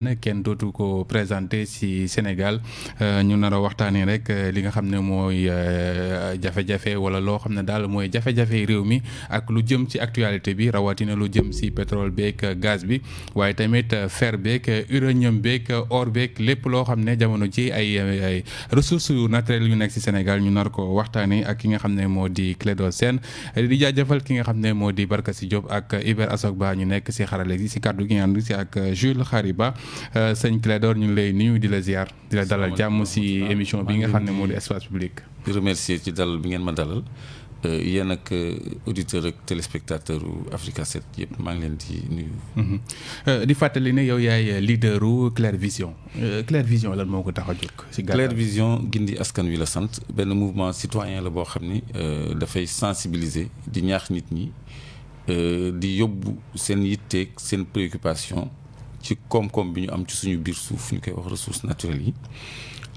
kenn dootu ko présenté ci Sénégal ñu nar a waxtaanee rek li nga xam ne mooy jafe-jafe wala loo xam ne daal mooy jafe-jafe réew mi ak lu jëm ci actualité bi rawatina lu jëm ci pétrole beeg gaz bi waaye tamit fer beeg uranium beeg or beeg lépp loo xam ne jamono ji ay ressources naturelles yu nekk ci Sénégal ñu nar ko waxtaanee ak ki nga xam ne moo di Clédor Sène di jaajëfal ki nga xam ne moo di Barkassi Diop ak Iber Assog Ba ñu nekk ci xarale gi ci kàddu gi nga ànd ci ak Jules Khariba. Sëñ Clédor ñu ngi lay nuyu di la ziar di la dalal jàmm ci émission bi nga xam ne moo di espace public. di remercier ci dalal bi ngeen ma dalal yéen ak auditeur ak téléspectateur Africa 7 yëpp maa ngi leen di nuyu. di fàttali ne yow yaay leaderu Clair Vision Clair Vision lan moo ko tax a jóg. ci gàttal Clair Vision gindi askan wi la sant benn mouvement citoyen la boo xam ni dafay sensibiliser di ñaax nit ñi di yóbbu seen yitteeg seen préoccupation. ci koom-koom bi ñu am ci suñu biir suuf ñu koy wax ressources naturelles yi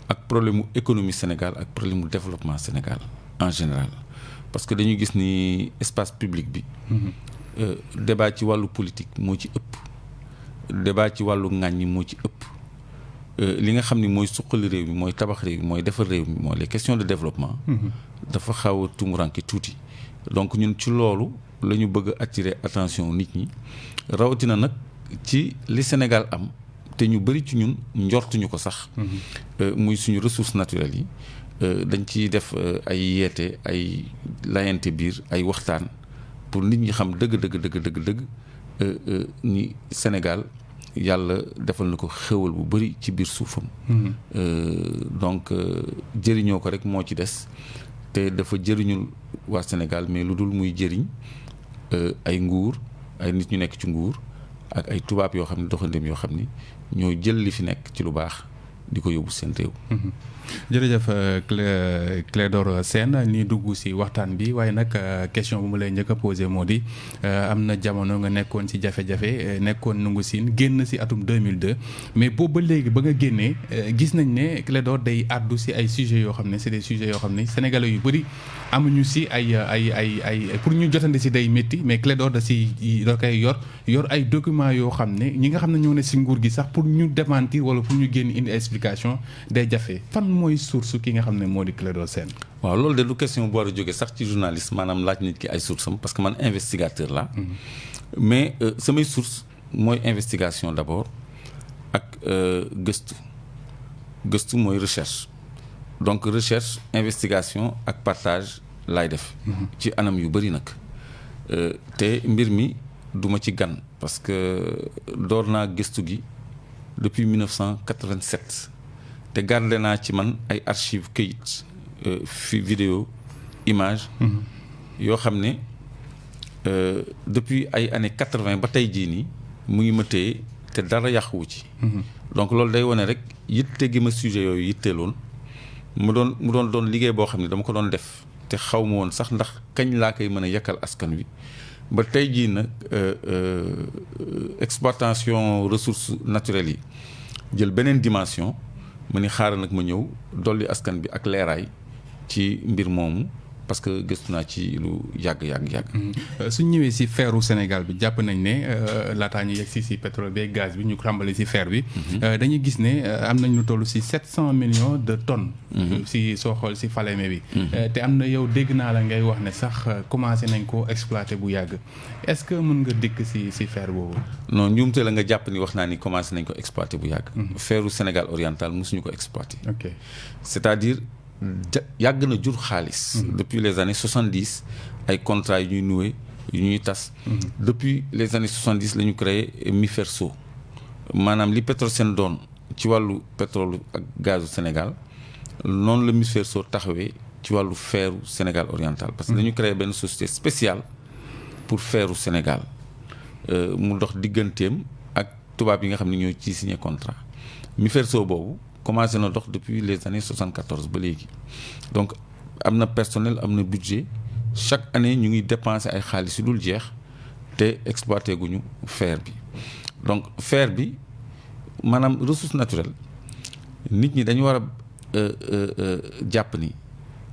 ak problème mu économie Sénégal ak problème mu développement Sénégal en général parce que dañu gis ni espace public bi débat ci wàllu politique moo ci ëpp débat ci wàllu ŋàññi moo ci ëpp li nga xam ni mooy suqali réew mi mooy tabax réew mi mooy defar réew mi mooy les questions de développement dafa xaw a tumuranke tuuti donc ñun ci loolu la ñu bëgg a attirer attention nit ñi rawatina nag ci li Sénégal am te ñu bëri ci ñun njortuñu ko sax muy suñu ressources naturelles yi dañ ciy def ay yeete ay layante biir ay waxtaan pour nit ñi xam dëgg ni Sénégal yàlla defal na ko xéwal bu bëri ci biir suufam donc jëriñoo ko rek moo ci des te dafa jëriñul waa Sénégal mais lu dul muy jëriñ ay nguur ay nit ñu nekk ci nguur ak ay tubaab yoo xam ne doxandéem yoo xam ni ñoo jël li fi nekk ci lu baax di ko yóbbu seen réew. jërëjëf Clédor Sène ni dugg ci waxtaan bi waaye nag question bu ma lay njëkk a posé moo di am na jamono nga nekkoon ci jafe-jafe nekkoon nungu siin génn ci atum 2002 mais boobu ba léegi ba nga génnee gis nañ ne Clédor day àddu ci ay sujets yoo xam ne c'est des sujets yoo xam ne sénégalais yu bari amuñu ci ay pour ñu jotandi ci day métti mais Clédor da koy yor ay documents yoo xam ne ñi nga xam ne ñoo ne ci nguur gi sax pour ñu démentir wala pour ñu génn indi explication day jafe fan mooy source ki nga xam ne moo di Clédor Sène. waaw loolu de du question bu war a jóge sax ci journaliste maanaam laaj nit ki ay source am parce que man investigateur la mais samay source mooy investigation d'abord ak gëstu mooy recherche donc recherche investigation ak partage laay def ci anam yu bëri nag te mbir mi duma ci gan parce que door naa gëstu gi depuis 1987 te gardé naa ci man ay archives këyit fi vidéo image yoo xam ne depuis ay années 80 ba tey jii nii mu ngi ma téye te dara yàquwu ci donc loolu day wane rek yitte gi ma sujet yooyu yitteeloon mu doon liggéey boo xam ne dama ko doon def te xaw ma woon sax ndax kañ laa koy mën a yekkal askan wi ba tey jii nag exploitation ressources naturelles yi jël beneen dimension ma ni xaaral nag ma ñëw dolli askan bi ak leeraay ci mbir moomu parce que gëstu naa ci lu yàgg. suñ ñëwee ci feeru Sénégal bi jàpp nañ ne laataa ñu yegg ci pétrole bi gaz bi ñu ràmbali ci fer bi. dañuy gis ne am nañ lu toll ci 700 millions de tonnes. ci soo xool ci Falémé bi. te am na yow dégg naa la ngay wax ne sax commencé nañ ko exploiter bu yàgg est-ce que mën nga dikk ci fer boobu. non njuumte la nga jàpp ni wax naa ni commencé nañ ko exploiter bu yàgg. feeru Sénégal oriental mosuñu ko exploiter. ok c'est-à-dire. yàgg na jur xaalis depuis les années 70 ay contrats yu ñuy noué yu ñuy tas depuis les années 70 la ñu créé MIFERSO maanaam li Petrosen doon ci wàllu pétrole ak gazu Sénégal noonu la MIFERSO taxawee ci wàllu feeru Sénégal oriental parce que dañu créé benn société spéciale pour feeru Sénégal mu dox digganteem ak tubaab yi nga xam ne ñoo ciy signé contrat MIFERSO boobu commencé na dox depuis les années 74 ba léegi donc am na personnel am na budget chaque année ñu ngi dépenser ay xaalis yu dul jeex te exploité guñu fer bi donc fer bi maanaam ressource naturelle nit ñi dañu war a jàpp ni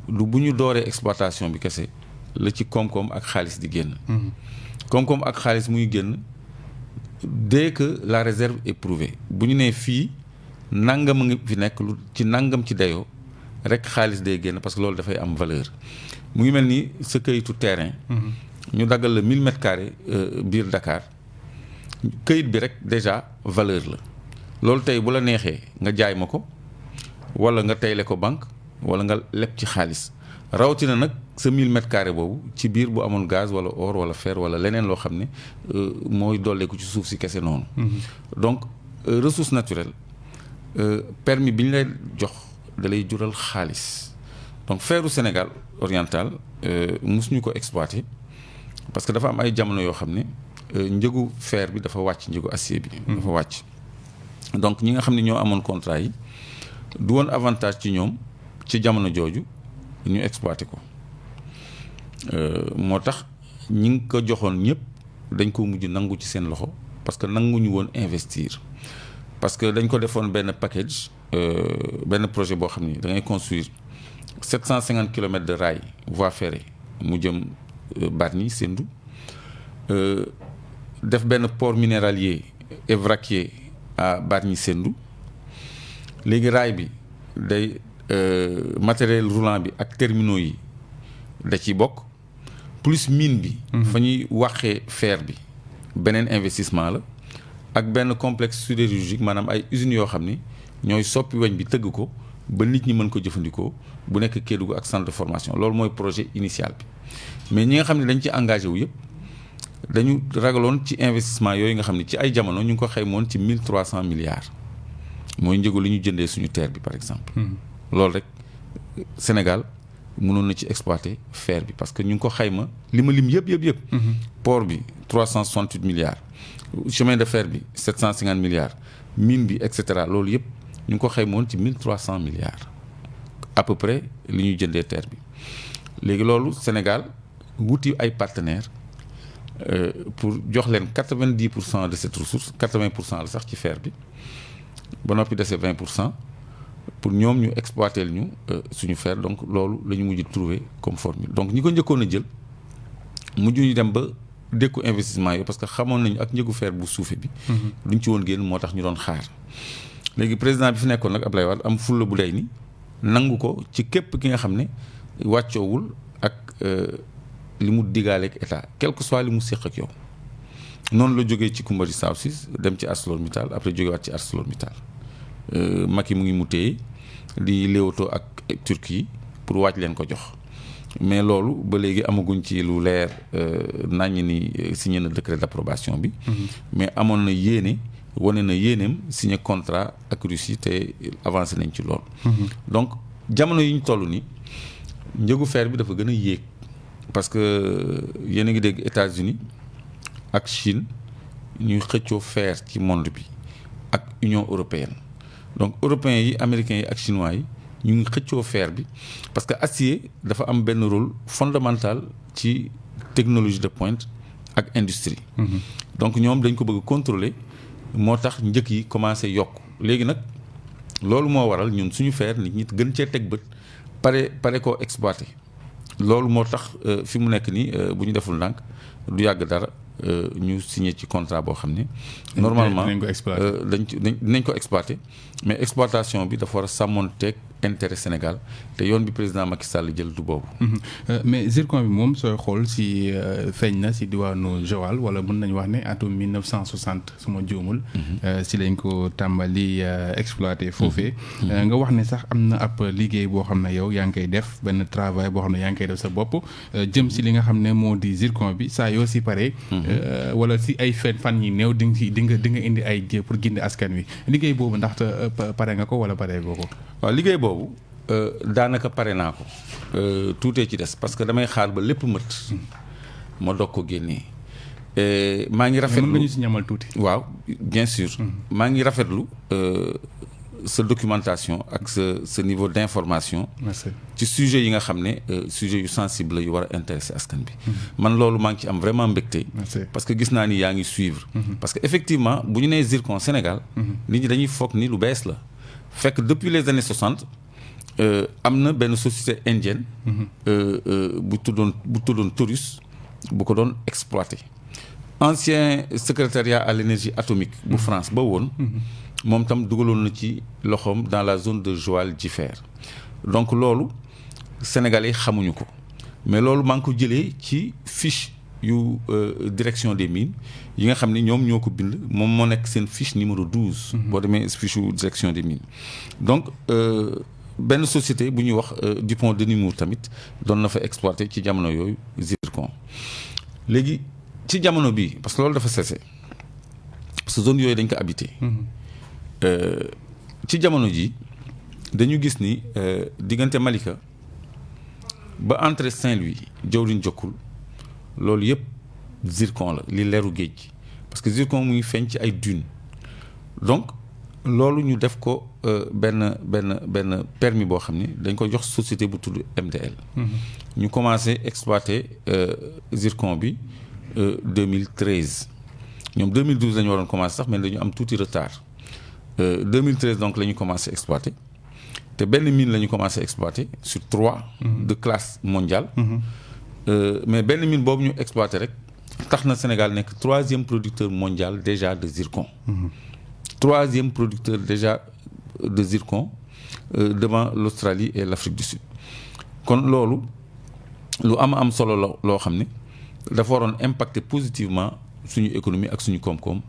lu bu ñu dooree exploitation bi kese la ci koom-koom ak xaalis di génn koom-koom ak xaalis muy génn dès que la réserve est prouvée bu ñu nee fii nangam a ngi fi nekk lu ci nangam ci dayoo rek xaalis day génn parce que loolu dafay am valeur mu ngi mel ni sa këyitu terrain. ñu daggal la 1000 mètres carrés biir Dakar këyit bi rek déjà valeur la loolu tey bu la neexee nga jaay ma ko wala nga tayle ko banque wala nga leb ci xaalis rawatina nag sa 1000 mètres carrés boobu ci biir bu amoon gaz wala or wala fer wala leneen loo xam ne mooy dolleeku ci suuf si kese noonu. donc ressource naturelle permis bi ñu lay jox da lay jural xaalis donc feeru Sénégal oriental mosuñu ko exploiter parce que dafa am ay jamono yoo xam ne njëgu fer bi dafa wàcc njëgu acier bi. dafa wàcc donc ñi nga xam ne ñoo amoon contrat yi du woon avantage ci ñoom ci jamono jooju ñu exploiter ko moo tax ñi ngi ko joxoon ñëpp dañ ko mujj nangu ci seen loxo parce que nanguñu woon investir parce que dañ ko defoon benn package benn projet boo xam ni da ngay construire 750 kilomètres de rail voie ferrée mu jëm Bargny Sendou def benn port minéralier et vraquier à Bargny Sendou léegi raay bi day matériel roulant bi ak terminaux yi da ciy bokk plus mine bi fa ñuy waxee fer bi beneen investissement la ak benn complexe sidérurgique maanaam ay usines yoo xam ni ñooy soppi weñ bi tëgg ko ba nit ñi mën ko jëfandikoo bu nekk Kédougou ak centre de formation loolu mooy projet initial bi mais ñi nga xam ne dañ ci engagé wu yëpp dañu ragaloon ci investissement yooyu nga xam ne ci ay jamono ñu ngi ko xaymoon ci 1300 milliards mooy njëgu li ñu jëndee suñu terre bi par exemple. loolu rek Sénégal mënoon na ci exploiter fer bi parce que ñu ngi ko xayma li ma lim yëpp. port bi 368 milliards chemin de fer bi 750 milliards mine bi et cetera loolu yëpp ñu ngi ko xaymoon ci 1300 milliards à peu près li ñuy jëndee terre bi léegi loolu Sénégal wuti ay partenaires pour jox leen 90% de cette ressource 80% la sax ci fer bi ba noppi dese 20% pour ñoom ñu exploiter ñu suñu fer donc loolu la ñu mujj trouver comme formule donc ñi ko njëkkoon a jël mujj ñu dem ba dékku investissement yi parce que xamoon nañu ak njëgu fer bu suufe bi. duñ ci woon génn moo tax ñu doon xaar. léegi président bi fi nekkoon nag Abdoulaye Wade am fulla bu day ni nangu ko ci képp ki nga xam ne wàccoowul ak li mu digaaleeg état quel que soit li mu séq ak yow noonu la jógee ci Kumbari South Seas dem ci ArcelorMittal après jógewaat ci ArcelorMittal Macky mu ngi mu téye di léewatoo ak Turquie pour wàcc leen ko jox mais loolu ba léegi amaguñ ci lu leer naññ ni signé na décret d'approbation bi. mais amoon na yéene wane na yéeneem signé contrat ak Russie te avancé nañ ci loolu. donc jamono yi ñu toll ni njëgu fer bi dafa gën a yéeg parce que yéen a ngi dégg États-Unis ak Chine ñuy xëccoo fer ci monde bi ak Union européenne donc européens yi américains yi ak chinois yi ñu ngi xëccoo fer bi parce que acier dafa am benn rôle fondamental ci technologie de pointe ak industrie. donc ñoom dañ ko bëgg contrôler moo tax njëkk yi commencé yokk léegi nag loolu moo waral ñun suñu fer nit ñi gën cee teg bët pare koo exploité loolu moo tax fi mu nekk nii bu ñu deful ndànk du yàgg dara ñu signé ci contrat boo xam ne normalement dinañ ko exploité mais exploitation bi dafa war a sàmmoonteeg intérêt Sénégal te yoon bi président Macky Sall jël du boobu. mais zircon bi moom sooy xool si feeñ na si diwaanu Joal wala mën nañu wax ne atum 1960 su ma juumul. si lañ ko tàmbali exploité foofee. nga wax ne sax am na ab liggéey boo xam ne yow yaa ngi koy def benn travail boo xam ne yaa ngi koy def sa bopp jëm si li nga xam ne moo di zircon bi saa yoo si paree. wala si ay fan yi néew di nga indi ay jë pour gindi askan wi liggéey boobu ndaxte pare nga ko wala pare boo ko. waaw liggéey boobu daanaka pare naa ko tuutee ci des parce que damay xaar ba lépp mët ma doog ko génnee maa ngi rafetlu mën nga ñu si ñamal tuuti. waaw bien sûr. maa ngi rafetlu sa documentation ak sa niveau d'information. ci sujet yi nga xam ne sujet yu sensible yu war a intéresser askan bi. man loolu maa ngi ci am vraiment mbégte. parce que gis naa ni yaa ngi suivre. parce que effectivement bu ñu nee zircon Sénégal. nit ñi dañuy foog ni lu bees la. fekk depuis les années 60 am na benn société indienne. bu tuddoon Taurus bu ko doon exploité ancien secrétariat à l'énergie atomique bu France ba woon moom tam dugaloon na ci loxoom dans la zone de Joal Jifeer donc loolu sénégalais xamuñu ko mais loolu maa ngi ko jëlee ci fiche yu direction des mines yi nga xam ne ñoom ñoo ko bind moom moo nekk seen fiche numéro 12 boo demee fiche yu direction des mines donc benn société bu ñuy wax Dupont de Nemours tamit doon na fa exploité ci jamono yooyu zircon léegi ci jamono bii parce que loolu dafa cessé parce que zone yooyu dañ ko habité ci jamono ji dañu gis ni diggante Malika ba entrée Saint-Louis jawriñ jokkul loolu yëpp zircon la li leeru géej gi parce que zircon mu ngi feeñ ci ay dunes donc loolu ñu def ko benn permis boo xam ni dañ ko jox société bu tudd MDL. ñu commencé exploiter zircon bi 2013 ñoom 2012 la ñu waroon commencé sax mais dañu am tuuti retard 2013 donc la ñu commencé exploiter te benn mine la ñu commencé exploiter sur 3 de classe mondiale. Mais benn mine boobu ñu exploité rek tax na Sénégal nekk 3e producteur mondial déjà de zircon. 3e producteur déjà de zircon devant l'Australie et l'Afrique du Sud. kon loolu lu am solo la loo xam ne dafa waroon impacter positivement suñu économie ak suñu koom-koom.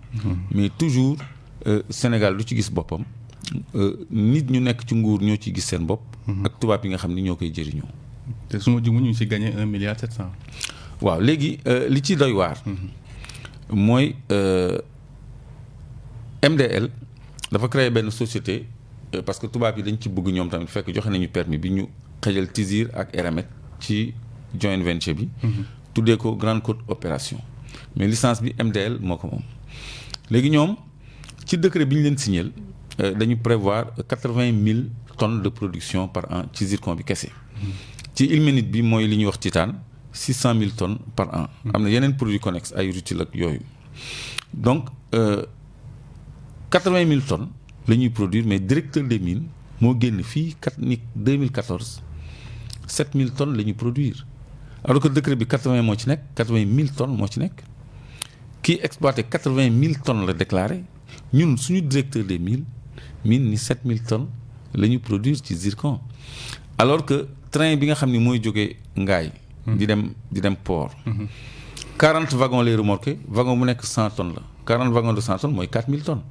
mais toujours Sénégal du ci gis boppam nit ñu nekk ci nguur ñoo ci gis seen bopp. ak tubaab yi nga xam ni ñoo koy jëriñoo. te su ma jumu ñu ngi si gagné 1,7 milliard. waaw léegi li ci doy waar. mooy MDL dafa créer benn société parce que tubaab yi dañ ci bëgg ñoom tamit fekk joxe nañu permis bi ñu xëjal Tizir ak Eramet ci joint venture bi. tuddee ko Grande Côte Opération mais licence bi MDL moo ko moom. léegi ñoom ci décret bi ñu leen signal dañu prévoir 80,000 tonnes de production par an ci zircon bi kese. ci ilménite bi mooy li ñuy wax titane 600,000 tonnes par an. am na yeneen produits connexes ay rutile ak yooyu. donc 80,000 tonnes la ñuy produire mais directeur des mines moo génn fii 2014 7,000 tonnes la ñuy produire alors que décret bi 80 moo ci nekk 80,000 tonnes moo ci nekk. kii exploité 80,000 tonnes la déclaré ñun suñu directeur des mines ni 7,000 tonnes la ñuy produire ci zircon alors que train bi nga xam ni mooy jógee Ngaye. di dem port. 40 wagons lay remorqué wagon bu nekk 100 tonnes la 40 wagons de 100 tonnes mooy 4,000 tonnes.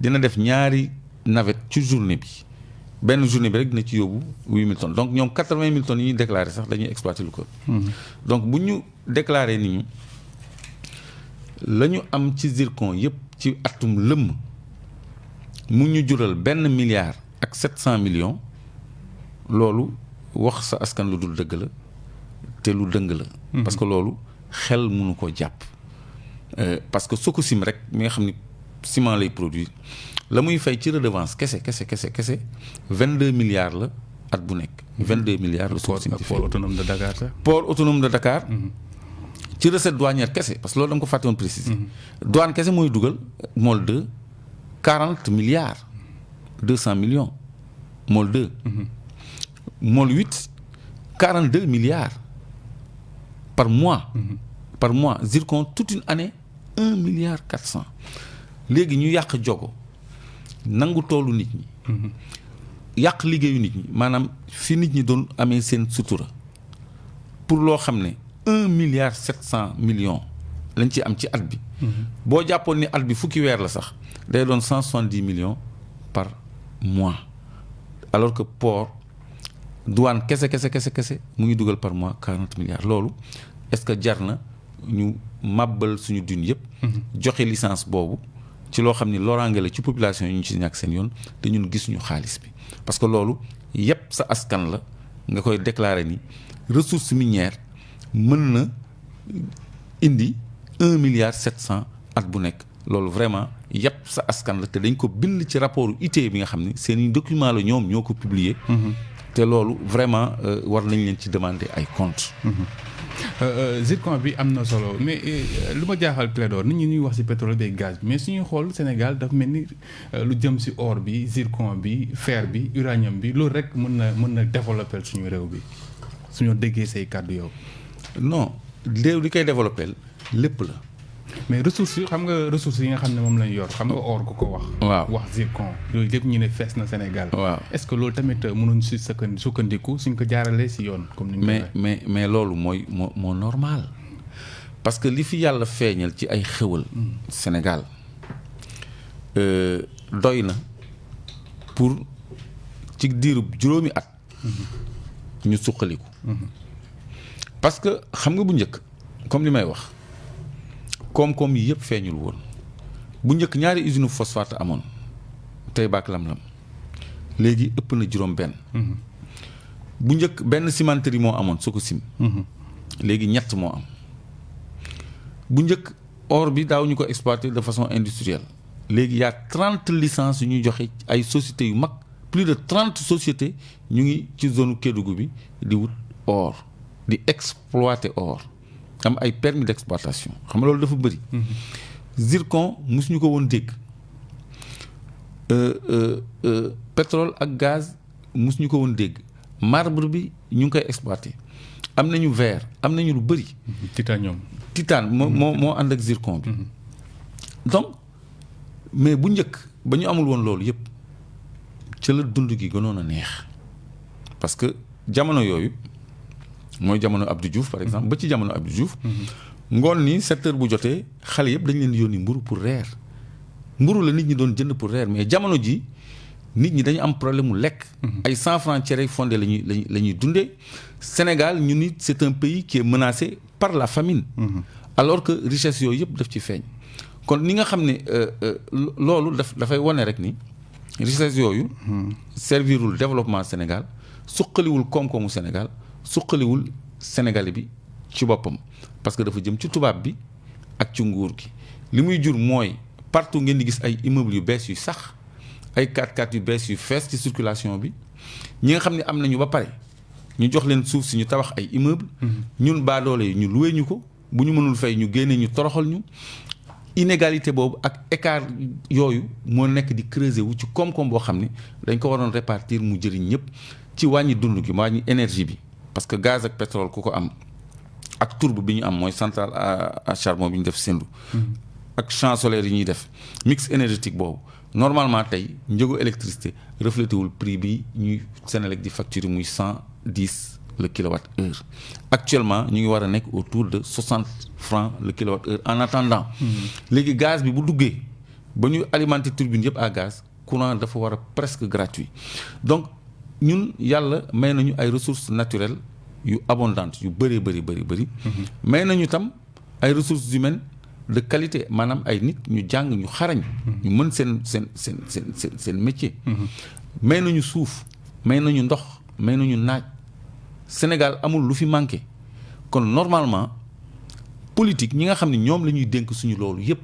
dina def ñaari navette ci journée bi benn journée bi rek dina ci yóbbu 8,000 tonnes donc ñoom 80,000 tonnes yi ñuy déclaré sax dañuy exploité lu ko. donc bu ñu déclaré ni ñu la ñu am ci zircon yëpp ci atum lëmm mu ñu jural 1 milliard ak 700 millions loolu wax sa askan lu dul dëgg la te lu dëng la. parce que loolu xel mënu ko jàpp. parce que Sococim rek mi nga xam ni ciment lay produire la muy fay ci redevance kese 22 milliards la at bu nekk. 22 milliards la Sococim di fay port autonome de Dakar sax. port autonome de Dakar. ci recette douanière kese parce que loolu da nga ko fàtte woon préciser. douane kese mooy dugal Môle 2 40 milliards 200 millions Môle 2. Môle 8 42 milliards par mois. par mois zircon toute une année 1,4 milliard. léegi ñu yàq jogo nangu toolu nit ñi. yàq liggéeyu nit ñi maanaam fi nit ñi doon amee seen sutura pour loo xam ne 1,7 milliard lañ ci am ci at bi. boo jàppoon ni at bi fukki weer la sax day doon 170 millions par mois alors que port douane kese mu ngi dugal par mois 40 milliards loolu est-ce que jar na ñu màbbal suñu dune yëpp. joxe licence boobu ci loo xam ni loraange la ci population yi ñu ci ñàkk seen yoon te ñun gisuñu xaalis bi parce que loolu yëpp sa askan la nga koy déclarer ni ressource minière mën na indi 1,7 milliard at bu nekk loolu vraiment yëpp sa askan la te dañ ko bind ci rapport IT bi nga xam ni seeni document la ñoom ñoo ko publier. te loolu vraiment war nañ leen ci demander ay comptes. zircon bi am na solo mais lu ma jaaxal Clédor nit ñi ñuy wax ci pétrole bi gaz bi mais suñuy xool Sénégal dafa mel ni lu jëm ci or bi zircon bi fer bi uranium bi loolu rek mën na développer suñu réew bi suñu déggee say kàddu yow. non réew li koy développer lépp la mais ressources yi xam nga ressources yi nga xam ne moom lañ yor xam nga or ku ko wax. waaw wax zircon yooyu lépp ñu ne fees na Sénégal. waaw est-ce que loolu tamit mënuñ si sukkandiku suñ ko jaaralee si yoon. comme ni mais loolu moo normal parce que li fi yàlla feeñal ci ay xéwal. Sénégal doy na pour ci diirub juróomi at. ñu suqaliku. parce que xam nga bu njëkk comme li may wax koom-koom yi yëpp feeñul woon bu njëkk ñaari usine phosphate amoon tey baak lam-lam léegi ëpp na juróom-benn. bu njëkk benn cimenterie moo amoon Sococim. léegi ñett moo am. bu njëkk or bi daaw ñu ko exploiter de façon industrielle léegi y a 30 licences yu ñuy joxe ay sociétés yu mag plus de 30 sociétés ñu ngi ci zone Kédougou bi di wut or di exploiter or am ay permis d'exploitation xam nga loolu dafa bëri. zircon mosuñu ko woon dégg pétrole ak gaz mosuñu ko woon dégg marbre bi ñu ngi koy exploiter am nañu verre am nañu lu bëri. titane moo ànd ak zircon bi. donc mais bu njëkk ba ñu amul woon loolu yëpp ca la dund gi gënoon a neex parce que jamono yooyu mooy jamono Abdou Diouf par exemple ba ci jamono Abdou Diouf. ngoon ni 7 heures bu jotee xale yëpp dañ leen di yónni mburu pour reer mburu la nit ñi doon jënd pour reer mais jamono ji nit ñi dañu am problème mu lekk. ay 100 francs cere fondé la ñuy dundee. Sénégal ñu ni c'est un pays qui est menacé par la famine. alors que richesse yooyu yëpp daf ci feeñ. kon ni nga xam ne loolu dafay wane rek ni richesse yooyu. servirul développement Sénégal suqaliwul koom-koomu Sénégal suqaliwul Sénégalais bi ci boppam. parce que dafa jëm ci tubaab bi ak ci nguur gi li muy jur mooy partout ngeen di gis ay immeubles yu bees yu sax ay 4x4 yu bees yu fees ci circulation bi ñi nga xam ne am nañu ba pare ñu jox leen suuf si ñu tabax ay immeubles. ñun baadoole yi ñu loué ñu ko bu ñu mënul fay ñu génne ñu toroxal ñu. inégalité boobu ak écart yooyu moo nekk di creuser wu ci koom-koom boo xam ne dañ ko waroon répartir mu jëriñ ñëpp ci wàññi dund gi wàññi énergie bi parce que gaz ak pétrole ku ko am. ak tourbe bi ñu am mooy centrale à charbon bi ñu def Sendou. ak champs solaires yi ñuy def mix énergétique boobu normalement tey njëgu électricité reflété wul prix bi ñuy Senelec di facturer muy 110 le kilowatt heure. actuellement ñu ngi war a nekk autour de 60 francs le kilowatt heure en attendant. léegi gaz bi bu duggee ba ñu alimenter turbine yëpp à gaz courant dafa war a presque gratuit donc ñun yàlla may nañu ay ressources naturelles. yu abondante yu bëree bëri may nañu tam ay ressources humaines de qualité maanaam ay nit ñu jàng ñu xarañ ñu mën seen métier may nañu suuf may nañu ndox may nañu naaj Sénégal amul lu fi manqué kon normalement politique ñi nga xam ne ñoom la ñuy dénk suñu loolu yépp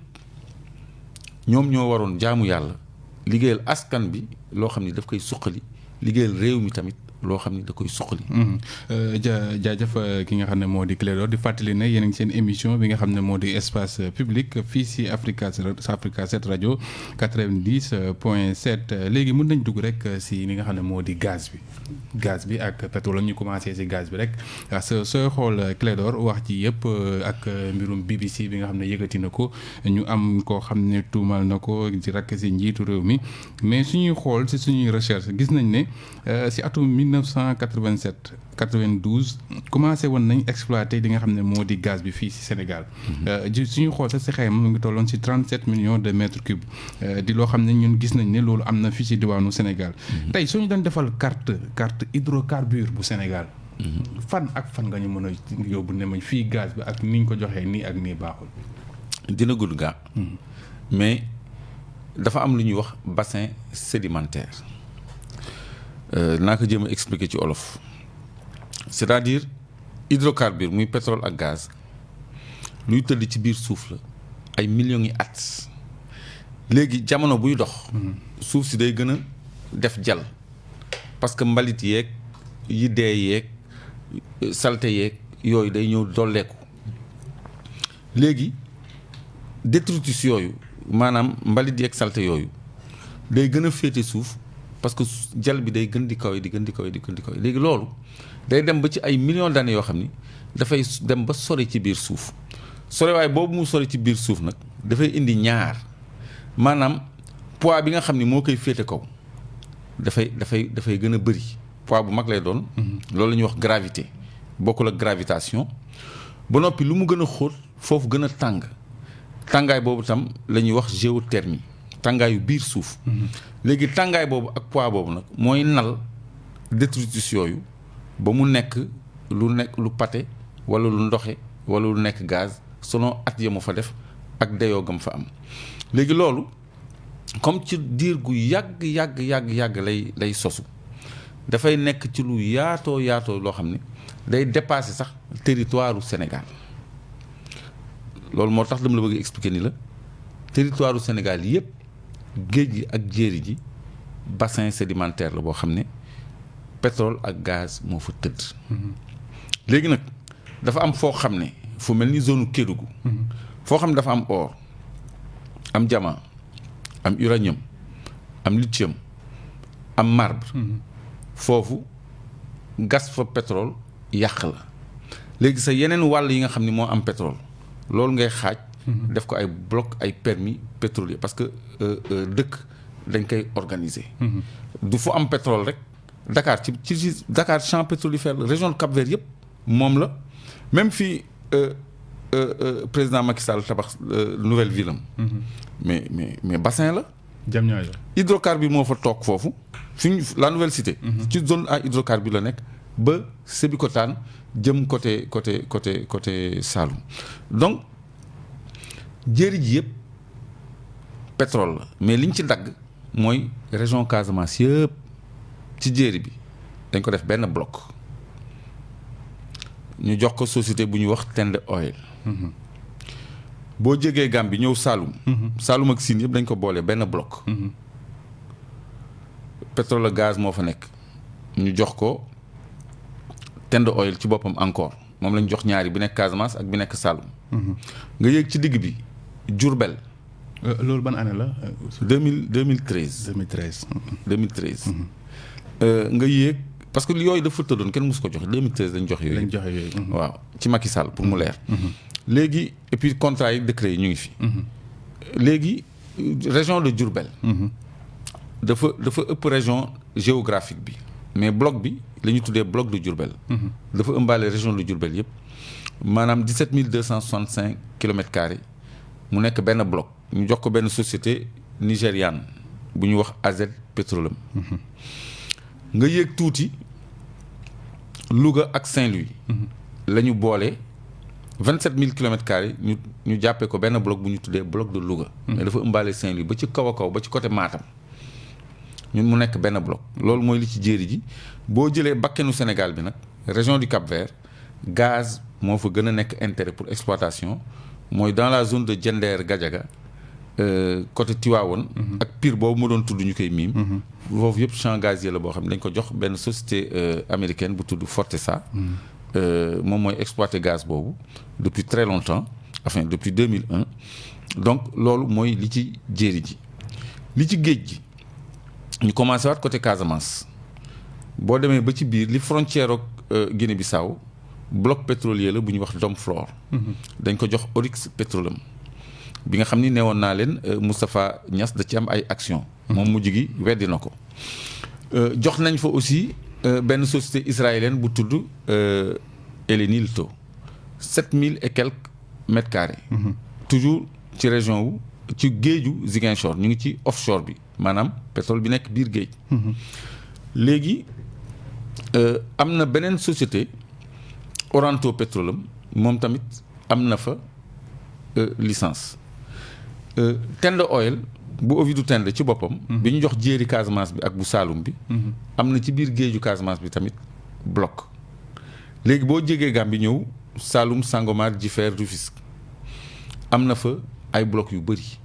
ñoom ñoo waroon jaamu yàlla liggéeyal askan bi loo xam ne daf koy suqali liggéeyal réew mi tamit loo xam ni da koy suqali. jaajëf ki nga xam ne moo di Clédor di fàttali ne yéen a ngi seen émission bi nga xam ne moo di espace public fii si Africa 7 rajo 90.7 léegi mën nañ dugg rek si li nga xam ne moo di gaz bi ak pétrole ñu commencé si gaz bi rek parce que sooy xool Clédor wax ci yëpp ak mbirum BBC bi nga xam ne yëkkati na ko ñu am koo xam ne tuumal na ko di rakk si njiitu réew mi mais suñuy xool si suñuy recherche gis nañ ne si atum 1987 92 commencé woon nañ exploiter li nga xam ne moo di gaz bi fii si Sénégal. suñu xool sax si xayma mu ngi tolloon si 37 millions de mètres cubes di loo xam ne ñun gis nañ ne loolu am na fii si diwaanu Sénégal. tey soo ñu doon defal carte hydrocarbure bu Sénégal. fan ak fan nga ñu mën a yóbbu ne ma fii gaz bi ak ni ñu ko joxee nii ak nii baaxul. dina gudd gaa. mais dafa am lu ñuy wax bassin sédimentaire. naa ko jéem a expliquer ci olof c'est-à-dire hydrocarbure muy pétrole ak gaz luy tëdd ci biir suuf la ay millions yi at léegi jamono buy dox suuf si day gën a def jal parce que mbalit yeeg yi dee yeeg salte yeeg yooyu day ñëw dolleeku léegi détritus yooyu maanaam mbalit yeeg salte yooyu day gën a féete suuf parce que jal bi day gën di kaw di gën di kaw léegi loolu day dem ba ci ay millions d'années yoo xam ni dafay dem ba sori ci biir suuf soriwaay boobu mu sori ci biir suuf nag dafay indi ñaar maanaam poids bi nga xam ni moo koy féete kaw dafay gën a bëri poids bu mag lay doon. loolu la ñuy wax gravité bokkul ak gravitation ba noppi lu mu gën a xóot foofu gën a tàng tàngaay boobu tam la ñuy wax géothermie tàngaayu biir suuf. léegi tàngaay boobu ak poids boobu nag mooy nal détritus yooyu ba mu nekk lu pâté wala lu ndoxe wala lu nekk gaz selon at ya mu fa def ak dayoo gam fa am léegi loolu comme ci diir gu yàgg lay sosu dafay nekk ci lu yaatoo loo xam ne day dépasser sax territoire u Sénégal loolu moo tax dama la bëgg expliquer ni la territoire u Sénégal yépp géej gi ak jéeri ji bassin sédimentaire la boo xam ne pétrole ak gaz moo fa tëdd. léegi nag dafa am foo xam ne fu mel ni zone Kédougou foo xam ne dafa am or am diamant am uranium am lithium am marbre foofu gas fa pétrole yàq la léegi sa yeneen wàll yi nga xam ne moo am pétrole loolu ngay xaaj def ko ay bloc ay permis pétrolier parce que dëkk dañ koy organiser du fu am pétrole rek Dakar ci Dakar champ pétrolifère la région de Cap-Vert yëpp moom la même fii président Macky Sall tabax nouvelle ville am mais bassin la Diamniadio hydrocarbure moo fa toog foofu fi la nouvelle cité ci zone à hydrocarbure la nekk ba Sébikotane jëm côté Saloum donc jéeri ji yëpp pétrole la mais liñ ci dagg mooy région Casamance yëpp ci jéeri bi dañ ko def benn bloc ñu jox ko société bu ñuy wax Tende Oil boo jegee Gambie ñëw Saloum Saloum ak Sine yëpp dañ ko boole benn bloc pétrole ak gaz moo fa nekk ñu jox ko Tende Oil ci boppam encore moom lañ jox ñaari bi nekk Casamance ak bi nekk Saloum nga yéeg ci digg bi Diourbel loolu ban année la 2013 nga yéeg parce que yooyu dafa tëddoon kenn mosu ko joxe 2013 lañ joxe yooyu waaw ci Macky Sall pour mu leer léegi et puis contrat yi décret yi ñu ngi fi léegi région de Diourbel dafa ëpp région géographique bi mais bloc bi la ñu tuddee bloc de Diourbel dafa ëmbaale région de Diourbel yëpp maanaam 17 265 kilomètres carrés mu nekk benn bloc ñu jox ko benn société nigériane bu ñu wax AZ Petroleum nga yéeg tuuti Louga ak Saint-Louis la ñu boole 27 000 kilomètres carrés ñu jàppee ko benn bloc bu ñu tuddee bloc de Louga mais dafa ëmbaale Saint-Louis ba ci kaw a kaw ba ci côté Matam ñun mu nekk benn bloc loolu mooy li ci jéeri ji boo jëlee bakkenu Sénégal bi nag région du Cap-Vert gaz moo fa gën a nekk intérêt pour exploitation mooy dans la zone de Diender Gadiaga côté Tivaouane ak Pire boobu ma doon tudd ñu koy miim foofu yëpp champ gazier la boo xam ne dañ ko jox benn société américaine bu tudd Fortesa moom mooy exploiter gaz boobu depuis très longtemps enfin depuis 2001 donc loolu mooy li ci jéeri ji li ci géej gi ñu commencé waat côté Casamance boo demee ba ci biir li frontière ak Guinée-Bissau bloc pétrolier la bu ñuy wax Domflor dañ ko jox Oryx Petroleum bi nga xam ni neewoon naa leen Moustapha Niass da ci am ay action moom mujj gi weddi na ko jox nañ fa aussi benn société israélienne bu tudd Elenilto 7000 et quelques mètres carrés toujours ci région wu ci géeju Ziguinchor ñu ngi ci offshore bi maanaam pétrole bi nekk biir géej léegi am na beneen société Oranto Petroleum moom tamit am na fa licence Tende Oil bu Ovidiu Tende ci boppam bi ñu jox jéeri Casamance bi ak bu Saloum bi am na ci biir géeju Casamance bi tamit bloc léegi boo jegee Gambie ñëw Saloum Sangomar Jifeer Rufisque am na fa ay bloc yu bëri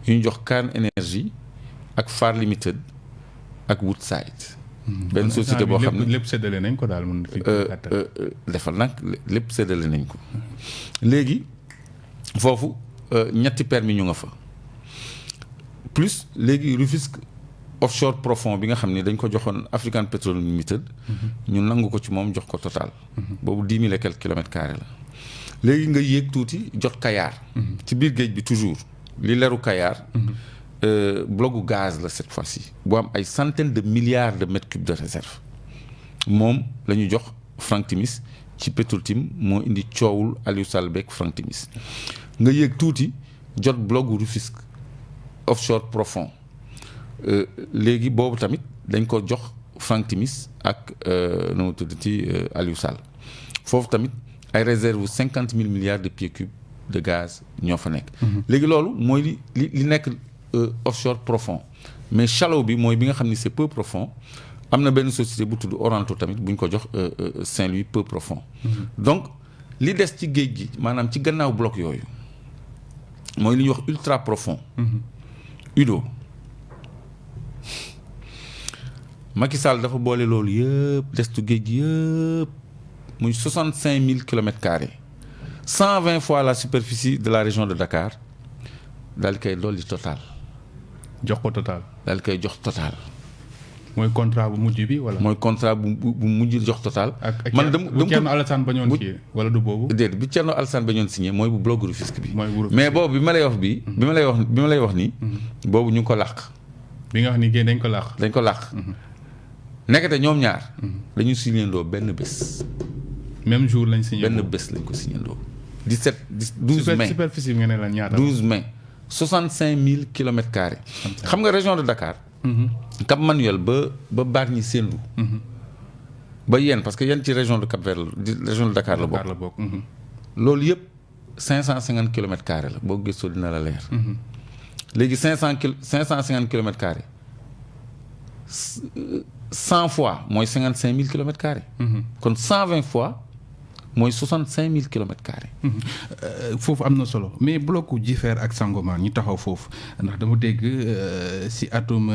yu ñu jox Can Energy ak Far Limited ak Woodside benn société boo xam ne lépp séddale nañ ko daal mun defal nag lépp séddale nañ ko léegi foofu ñetti permis ñu nga fa plus léegi Rufisque offshore profond bi nga xam ne dañ ko joxoon African Petroleum Limited ñu nangu ko ci moom jox ko Total boobu 10 000 et quelques kilomètres carrés la léegi nga yéeg tuuti jot Kayar. ci biir géej bi toujours li leeru Kayar. blocu gaz la cette fois-ci bu am ay centaines de milliards de mètres cubes de réserve moom la ñu jox Franck Timis ci Petro-Tim moo indi coowul Aliou Sall beeg Franck Timis nga yéeg tuuti jot blocu Rufisque offshore profond léegi boobu tamit dañ ko jox Franck Timis ak nu mu tuddati Aliou Sall foofu tamit ay réserve 50 000 milliards de pieds cubes de gaz ñoo fa nekk. léegi loolu mooy li nekk offshore profond mais shallow bi mooy bi nga xam ni c'est peu profond am na benn société bu tudd Oranto tamit bu ñu ko jox Saint-Louis peu profond. donc li des ci géej gi maanaam ci gannaaw bloc yooyu mooy li ñuy wax ultra profond. UDO. Macky Sall dafa boole loolu yëpp destu géej gi yëpp muy 65 000 kilomètres carrés 120 fois la superficie de la région de Dakar daal di koy dolli Total. jox ko Total. daal di koy jox Total. mooy contrat bu mujj bi wala. mooy contrat bu mujj jox Total. man bu Thierno Alassane bañoon kii wala du boobu. déedéet bi Thierno Alassane bañoon signé mooy bu bloc Rufisque bi. mooy bu mais boobu bi ma lay wax bii. bi ma lay wax nii. boobu ñu ngi ko làq. bi nga wax ni dañ ko làq. dañ ko làq. nekkate ñoom ñaar. dañu signé ndoo benn bés. même jour lañ signé benn bés lañ ko signé ndoo. 12 mai superficie bi nga ne la ñaata. 12 mai 65 000 kilomètres carrés. xam nga région de Dakar. Cap Manuel ba Bargny Sendou. ba Yène parce que Yène ci région de Cap-Vert la région de Dakar la bokk. loolu yëpp 550 kilomètres carrés la boo gëstoo dina la leer. léegi 550 kilomètres carrés 100 fois mooy 55 000 kilomètres carrés. kon 120 fois mooy 65 000 kilomètres carrés. foofu am na solo mais blocu Jifeer ak Sangomar ñu taxaw foofu ndax dama dégg si atum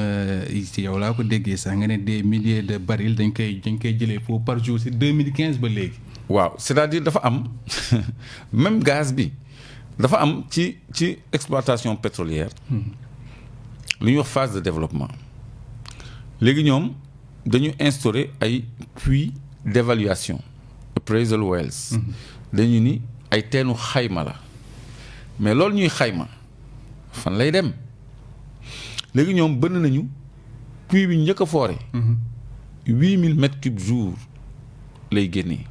si yow laa ko déggee sax nga ne des milliers de barils dañ koy jëlee foofu par jour si 2015 ba léegi. waaw c'est-à-dire dafa am même gaz bi dafa am ci exploitation pétrolière. lu ñuy wax phase de développement. léegi ñoom dañu instaurer ay puits d'évaluation. appraisal wells. dañu ni ay teenu xayma la mais loolu ñuy xayma fan lay dem léegi ñoom bënn nañu puits bi njëkk a foore 8000 mètres cubes jour lay génnee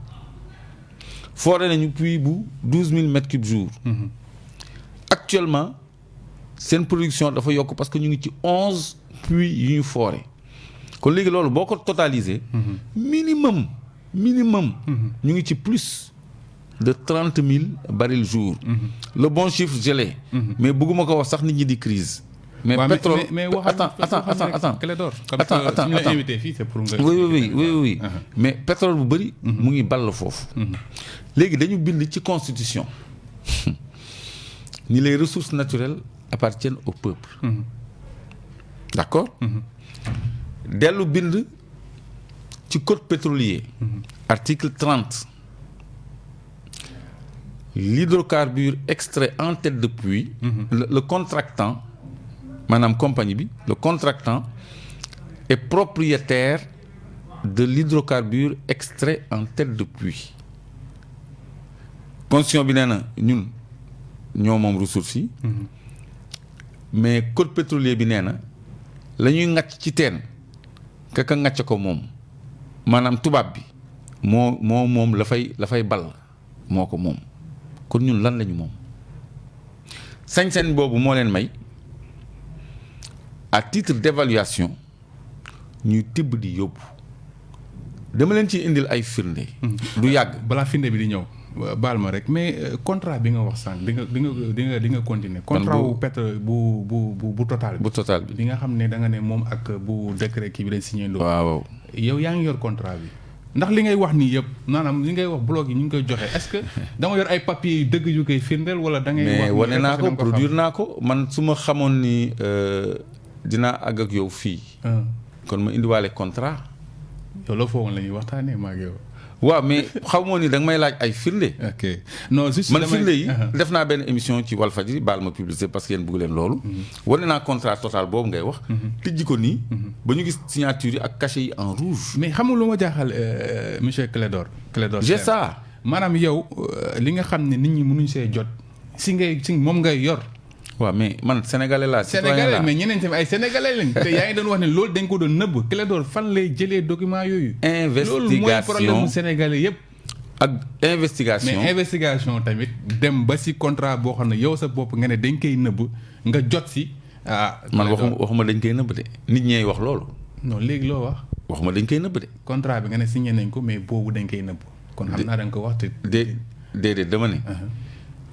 foore nañu puits bu 12000 mètres cubes jour. actuellement seen production dafa yokk parce que ñu ngi ci 11 puits yu ñu foore kon léegi loolu boo ko totalisé. minimum ñu ngi ci plus de 30 000 barils jour. Le bon chiffre je l'ai. mais bëgguma ko wax sax nit ñi di crise. mais pétrole mais attends Clédor. attends ñu la invité fii c'est pour nga. oui mais pétrole bu bëri. mu ngi ball foofu. léegi dañu bind ci constitution ni les ressources naturelles appartiennent au peuple. d'accord. dellu bind. ci code pétrolier. article 30. l'hydrocarbure extrait en tête de puits. le contractant maanaam compagnie bi le contractant est propriétaire de l'hydrocarbure extrait en tête de puits. constitution bi nee na ñun ñoo moom ressources yi. mais code pétrolier bi nee na la ñuy ŋàcc ci teen kaka ŋàcc ko moom. maanaam tubaab bi moom la fay ball moo ko moom kon ñun lan lañu moom sañ-sañ boobu moo leen may à titre d'évaluation ñuy tibb di yóbbu dama leen ciy indil ay firnde. du yàgg balaa firnde bi di ñëw baal ma rek mais contrat bi nga wax sànq di nga continuer. contrat bu pétrole bu total bi. bu total bi bi nga xam ne da nga ne moom ak bu décret kii bi lañ signé. waaw yow yaa ngi yor contrat bi ndax li ngay wax nii yëpp maanaam li ngay wax bloc yi ñu ngi koy joxe est-ce que dama yor ay papiers yu dëgg yu koy firndeel wala da ngay. mais wane naa ko produire naa ko man su ma xamoon ni dinaa àgg ak yow fii. kon ma indiwaale contrat. yow la foogoon la ñuy waxtaanee ma ak yow. waaw mais xamoo ni da nga may laaj ay firnde. ok non juste man firnde yi def naa benn émission ci Walfadjri baal ma publicité parce que yéen bëgg leen loolu. wane naa contrat total boobu ngay wax. tijji ko nii. ba ñu gis signature yi ak cachet yi en rouge. mais xam nga lu ma jaaxal monsieur Clédor. j'ai ça. maanaam yow li nga xam ne nit ñi mënuñ see jot si moom ngay yor. waaw mais man sénégalais laa. sénégalais mais ñeneen tamit ay sénégalais lañ. te yaa ngi doon wax ne loolu dañ ko doon nëbb Clédor fan lay jëlee document yooyu. investigation loolu mooy problème mu sénégalais yëpp. ak investigation mais investigation tamit dem ba si contrat boo xam ne yow sa bopp nga ne dañ koy nëbb nga jot si. man waxuma dañ koy nëbb de nit ñee wax loolu. non léegi loo wax. waxuma dañ koy nëbb de. contrat bi nga ne signé nañ ko mais boobu dañ koy nëbb. kon xam naa da nga ko wax te. déedéet dama ne.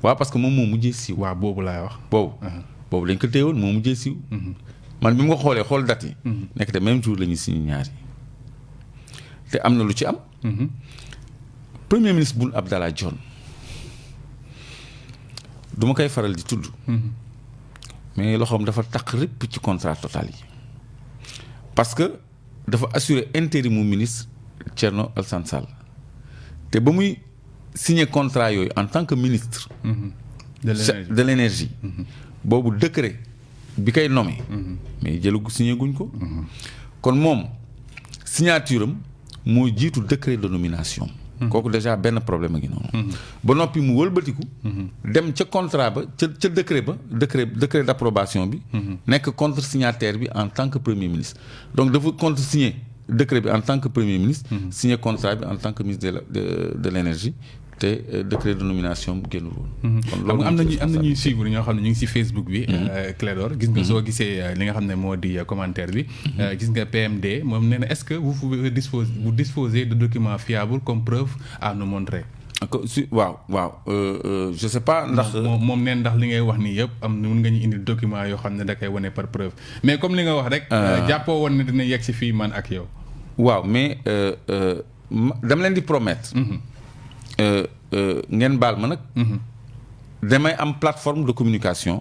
waaw parce que moom moo mujjee siiw. waaw boobu laay wax. boobu dañ ko téyewoon moo mujjee siiw. man bi mu ko xoolee xool date yi. nekk te même jour la ñuy signé ñaari. te am na lu ci am. premier ministre Boun Abdallah Dionne du ma koy faral di tudd. mais loxoom dafa taq répp ci contrat Total yi. parce que dafa assurer intérim mu ministre Thierno Alassane Sall te ba muy signer contrat yooyu en tant que ministre. de l'énergie. boobu décret bi koy nommé. mais jëlagu signé guñ ko. kon moom signature am moo jiitu décret de nomination. kooku déjà benn problème a ngi noonu. ba noppi mu wëlbatiku. dem ca contrat ba ca décret ba décret d'approbation bi. nekk contre signataire bi en tant que premier ministre. donc dafa contre signer décret bi en tant que premier ministre. signer contrat bi en tant que ministre de l'énergie. te décret de nomination bu génnul woon. kon loolu am na ñuy suivre ñoo xam ne ñu ngi ci Facebook bi. Clédor gis nga soo gisee li nga xam ne moo di commentaire bi. gis nga PMD moom nee na est-ce que vous disposez de documents fiables comme preuve à nous montrer. waaw je sais pas ndax. moom neen ndax li ngay wax nii yëpp mun nga ñu indi document yoo xam ne da koy wane par preuve mais comme li nga wax rek. jàppoo woon ne dina yegg ci fii man ak yow. waaw mais dama leen di promettre. ngeen baal ma nag. damay am plateforme de communication.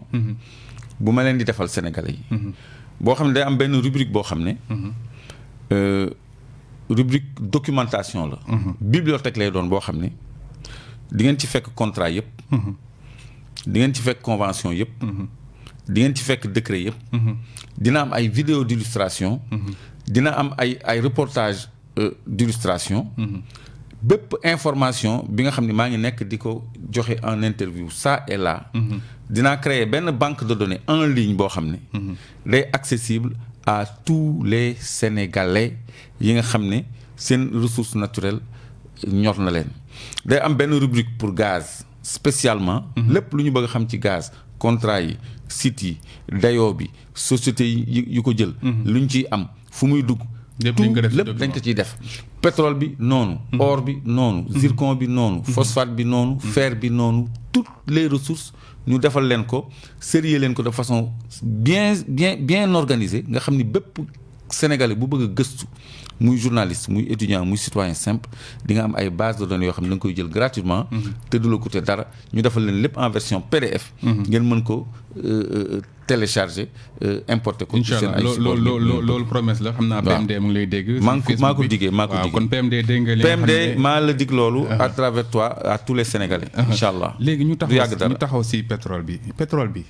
bu ma leen di defal sénégalais yi. boo xam ne day am benn rubrique boo xam ne. rubrique documentation la. bibliothèque lay doon boo xam ne di ngeen ci fekk contrat yëpp. di ngeen ci fekk convention yëpp. di ngeen ci fekk décret yëpp. dina am ay vidéo d'illustration. dina am ay reportage d'illustration. bépp information bi nga xam ne maa ngi nekk di ko joxe en interview ça et là. dinaa créer benn banque de données en ligne boo xam ne. day accessible à tous les Sénégalais yi nga xam ne seen ressource naturelle ñor na leen. day am benn rubrique pour gaz spécialement. lépp lu ñu bëgg a xam ci gaz contrat yi sites yi dayoo bi sociétés yi yu ko jël. lu ñu ciy am fu muy dugg. lépp dañ ko ciy def. pétrole bi noonu. or bi noonu. zircon bi noonu. phosphate bi noonu. fer bi noonu. toutes les ressources ñu defal leen ko sérieux leen ko de façon bien organisée nga xam ni bépp sénégalais bu bëgg a gëstu muy journaliste muy étudiant muy citoyen simple di nga am ay bases de données yoo xam ne da nga koy jël gratuitement. te du la coûter dara ñu defal leen lépp en version PDF. ngeen mën ko télécharger importer ko. incha allah loolu promesse la xam naa. PMD mu ngi lay dégg. maa ko diggee kon PMD dégg nga li nga xam ne PMD maa la dig loolu. à travers toi à tous les Sénégalais. incha allah léegi ñu taxaw si pétrole bi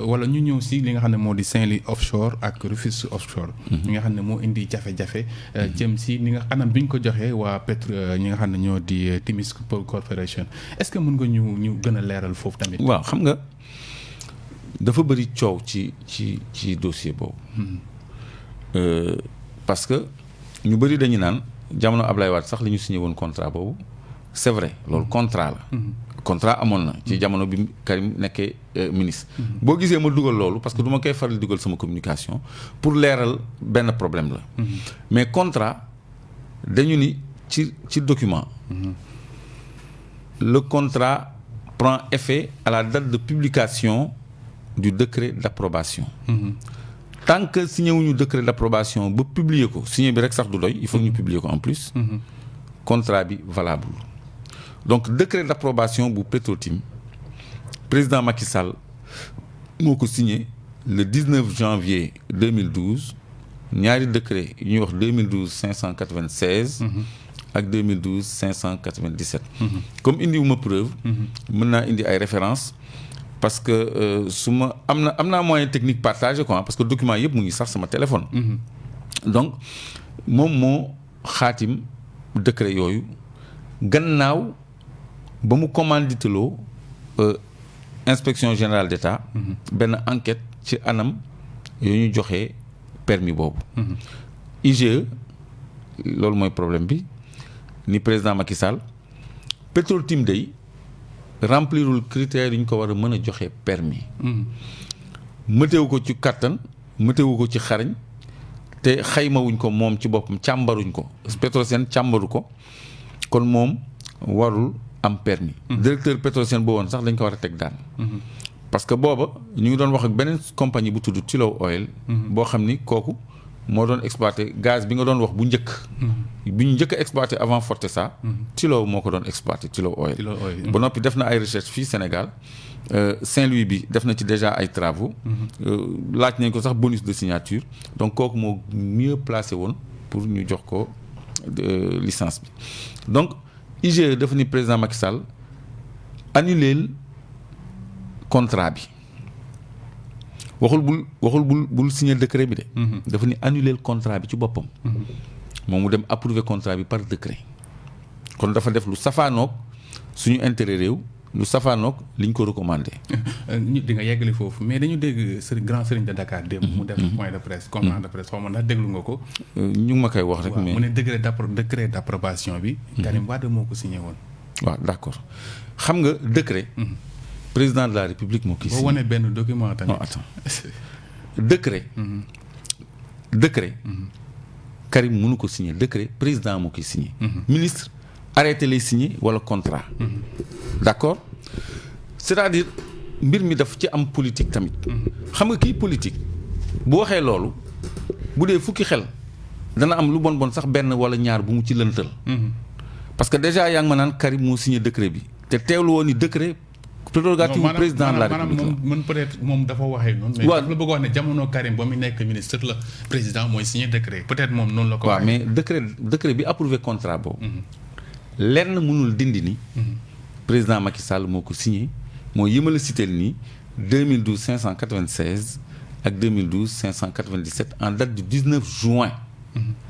wala ñu ñëw si li nga xam ne moo di Saint-Louis offshore ak Rufisque offshore. ñi nga xam ne moo indi jafe-jafe. jëm si ni nga anam bi ñu ko joxee waa ñi nga xam ne ñoo di Timis Corporation est-ce que mën nga ñu gën a leeral foofu tamit. waaw xam nga. dafa bëri coow ci dossier boobu. parce que ñu bëri dañu naan jamono Ablaye Wade sax la ñu signé woon contrat boobu c'est vrai loolu contrat la. contrat amoon na ci jamono bi Karim nekkee ministre. boo gisee ma dugal loolu parce que du ma koy faral dugal sama communication pour leeral benn problème la. mais contrat dañu ni ci document. le contrat prend effet à la date de publication. du décret d'approbation. Tant que signé wuñu décret d'approbation ba publier ko signé bi rek sax du doy il faut ñu publier ko en plus. contrat bi valable. donc décret d'approbation bu Petro-Tim président Macky Sall moo ko signé le 19 janvier 2012 ñaari décret yu ñuy wax 2012 596. ak 2012 597. comme indi wu ma preuve. mën naa indi ay références. parce que su ma am naa moyen technique partagé quoi parce que document yëpp mu ngi sax sama téléphone. donc moom moo xaatim décret yooyu gannaaw ba mu commanditeloo inspection générale d'État benn enquête ci anam yooyu ñu joxee permis boobu IGE loolu mooy problème bi ni président Macky Sall Petro-Tim day remplirul critères yi ñu ko war a mën a joxe permis mëtewu ko ci kattan mëtewu ko ci xarañ te xaymawuñ ko moom ci boppam càmbaruñ ko Petrosen càmbaru ko kon moom warul am permis directeur Petrosen boo woon sax dañ ko war a teg daan parce que booba ñu ngi doon wax ak beneen compagnie bu tudd Tullow Oil boo xam ni kooku moo doon exploité gaz bi nga doon wax bu njëkk bi ñu njëkk a exploité avant Fortesa Tullow moo ko doon exploité Tullow Oil ba noppi def na ay recherche fii Sénégal Saint-Louis bi def na ci déjà ay travaux laaj nañ ko sax bonus de signature donc kooku moo mieux placé woon pour ñu jox ko licence bi donc IGE dafa ni président Macky Sall annuleel contrat bi waxul bul signer décret bi de dafa ni annuleel contrat bi ci boppam moom mu dem approuver contrat bi par décret kon dafa def lu safaanoog suñu intérêt réew lu safaanoog liñ ko recommandé. di nga yeggali foofu mais dañu dégg grand sëriñ de Dakar démb mu def point de presse conférence de presse xaw ma ndax déglu nga ko. ñu ngi ma koy wax rek. mais mu ne décret d'approbation bi. Karim Wade moo ko signé woon. waaw d'accord xam nga décret. président de la République moo koy signé. boo wane benn document tamit. non attends décret. Karim mënu ko signé décret président moo koy signé. ministre arrêté lay signé wala contrat. d'accord c'est-à-dire mbir mi daf ci am politique tamit. xam nga kii politique bu waxee loolu bu dee fukki xel dana am lu bon sax benn wala ñaar bu mu ci lëntal. parce que déjà yaa ngi ma naan Karim moo signé décret bi te teewlu woon ni décret. prérogative du président de la République maanaam moom peut-être moom dafa waxee noonu. mais dafa la bëgg wax ne jamono Karim ba mu nekk ministre la président mooy signé décret peut-être moom noonu la ko. waaw mais décret bi approuvé contrat boobu. lenn mënul dindi ni. président Macky Sall moo ko signé mooy yi ma la cité nii 2012 596 ak 2012 597 en date du 19 juin